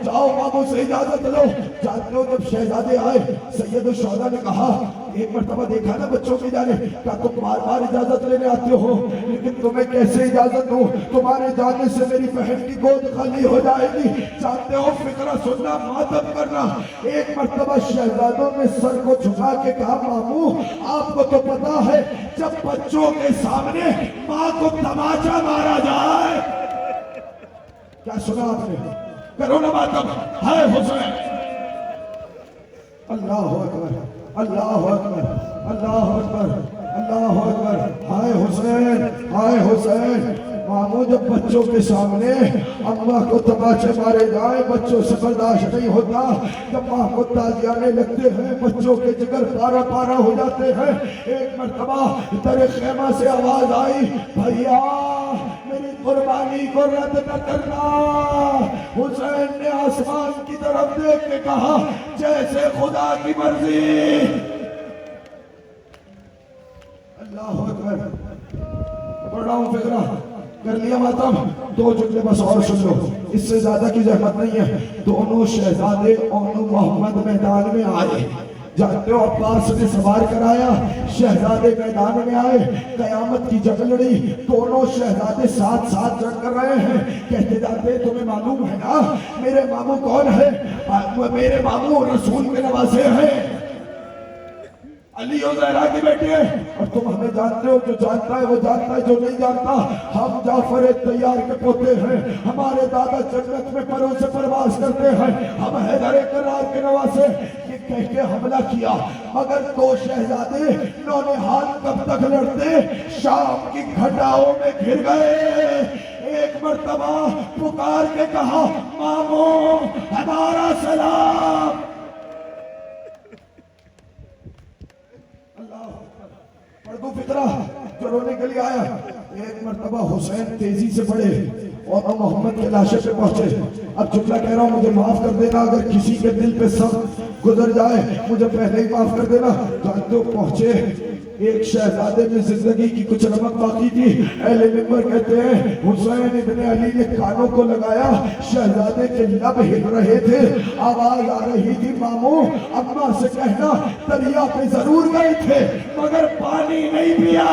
جاؤ ماموں سے اجازت لو۔ جانتے ہو جب شہزادے آئے سید الشہداء نے کہا ایک مرتبہ دیکھا نا بچوں کی جانے، کہا تم بار بار اجازت لینے آتے ہو لیکن تمہیں کیسے اجازت دوں، تمہارے جانے سے میری بہن کی گود خالی ہو جائے گی۔ جانتے ہو فکرہ سننا ماتم کرنا۔ ایک مرتبہ شہزادوں نے سر کو جھکا کے کہا ماموں آپ کو تو پتا ہے جب بچوں کے سامنے ماں کو تماچا مارا جائے۔ کیا سنا آپ نے؟ کرو نا ماتم، ہائے حسین۔ اللہ اکبر، اللہ اکبر، اللہ اکبر، اللہ اکبر، ہائے حسین، ہائے حسین۔ ماموں جب بچوں کے سامنے اماں کو تماچے مارے جائیں بچوں سے برداشت نہیں ہوتا، جب ماں کو تازیانے لگتے ہیں بچوں کے جگر پارا پارا ہو جاتے ہیں۔ ایک مرتبہ در خیمہ سے آواز آئی بھیا میری قربانی کو رد نہ کرنا۔ حسین نے آسمان کی طرف دیکھ کے کہا جیسے خدا کی مرضی۔ اللہ اکبر۔ پڑھ رہا ہوں فکرہ، کر لیا ماتم؟ دو جملے بس اور سن لو، اس سے زیادہ کی زحمت نہیں ہے۔ دونوں شہزادے اون محمد میدان میں آئے، جانتے ہو عباس نے سوار کرایا، شہزادے میدان میں آئے، قیامت کی جنگ لڑی، دونوں شہزادے ساتھ ساتھ جنگ کر رہے ہیں۔ کہتے جاتے تمہیں معلوم ہے نا میرے ماموں کون ہے؟ میرے ماموں رسول کے نواسے ہیں، علی و زہرا کے بیٹے ہیں، اور تم ہمیں جانتے ہو، جو جانتا ہے وہ جانتا ہے، جو نہیں جانتا ہم جعفر طیار کے پوتے ہیں، ہمارے دادا جنت میں پروں سے پرواز کرتے ہیں، ہم حیدر کرار کے نواسے۔ یہ کہہ کے حملہ کیا، مگر دو شہزادے نونہال کب تک لڑتے؟ شام کی گھٹاؤں میں گھر گئے۔ ایک مرتبہ پکار کے کہا ماموں ہمارا سلام۔ پردو فکرہ جو رونے کے لیے آیا۔ ایک مرتبہ حسین تیزی سے بڑھے اور محمد کے لاشے پہ پہنچے۔ اب جملہ کہہ رہا ہوں مجھے معاف کر دینا اگر کسی کے دل پہ سب گزر جائے، مجھے پہلے ہی معاف کر دینا۔ جانتے ہو پہنچے، ایک شہزادے میں زندگی کی کچھ رمق باقی تھی۔ اہل منبر کہتے ہیں حسین ابن علی نے کانوں کو لگایا، شہزادے کے لب ہل رہے تھے، آواز آ رہی تھی ماموں اماں سے کہنا دریا پہ ضرور گئے تھے مگر پانی نہیں پیا۔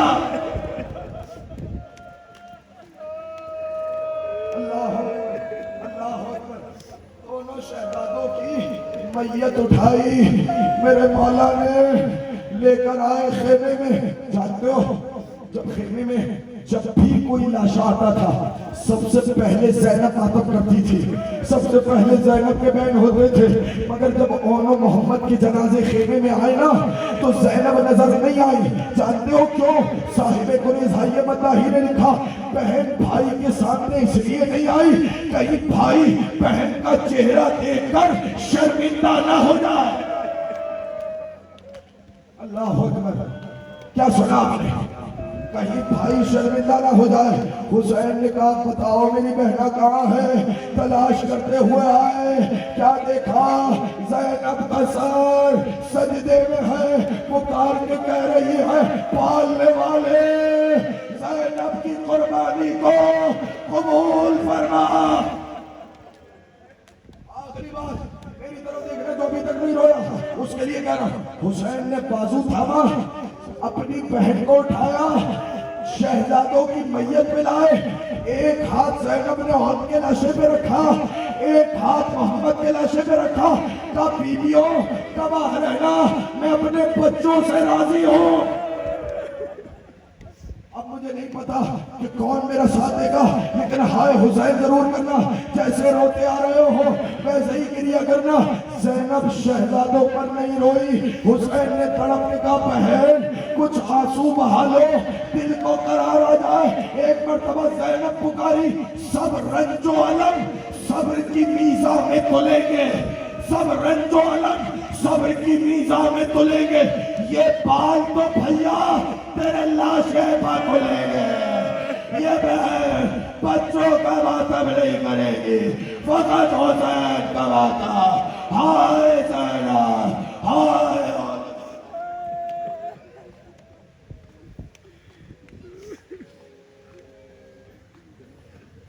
اللہ اکبر۔ دونوں شہزادوں کی میت اٹھائی میرے مولا نے، لے کر آئے خیمے میں۔ جانتے ہو جب خیمے میں جب بھی کوئی لاشا آتا تھا سب سے پہلے زینب ماتم کرتی تھی، سب سے پہلے زینب کے بین ہوتے تھے، مگر جب اون محمد کے جنازے خیمے میں آئے نا تو زینب نظر نہیں آئی۔ جانتے ہو کیوں؟ صاحب کنیز حی مطاہی نے لکھا بہن بھائی کے سامنے اس لیے نہیں آئی کہیں بھائی بہن کا چہرہ دیکھ کر شرمندہ نہ ہو جائے۔ اللہ اکبر۔ کیا سنا آپ نے؟ کہیں بھائی شرمندہ نہ ہو جائے۔ حسین نے کہا بتاؤ میری بہنہ کہاں ہے؟ تلاش کرتے ہوئے آئے، کیا دیکھا؟ زینب کا سر سجدے میں ہے، پکار کے کہہ رہی ہے پالنے والے زینب کی قربانی کو قبول فرما۔ آخری بات میری طرف دیکھنے جو ابھی تک نہیں رویا اس کے لیے کہہ رہا ہوں، حسین نے بازو تھاما، اپنی بہن کو اٹھایا، شہزادوں کی میت پہ لائے، ایک ہاتھ زینب نے ان کے لاشے پہ رکھا، ایک ہاتھ محمد کے لاشے پہ رکھا، کہا بیویوں تباہ رہنا، میں اپنے بچوں سے راضی ہوں۔ اب مجھے نہیں پتا کہ کون میرا ساتھ دے گا، لیکن ہائے حسین ضرور کرنا، جیسے روتے آ رہے ہو ویسے ہی گریہ کرنا۔ زینب شہزادوں پر نہیں روئی، حسین نے تڑپ کے کہا بہن کچھ آنسو بہا لو، دل کو قرار آ جائے۔ ایک مرتبہ زینب پکاری، سب رنج و الم صبر کی میزان میں تلیں گے، سب رنج و الم صبر کی میزان میں تلیں گے، یہ بال تو بھیا تیرے لاشیں پر کھلیں گے، یہ بہن بچوں کا ماتم نہیں کرے گی، فقط حسین کا ماتم۔ ہائے زینب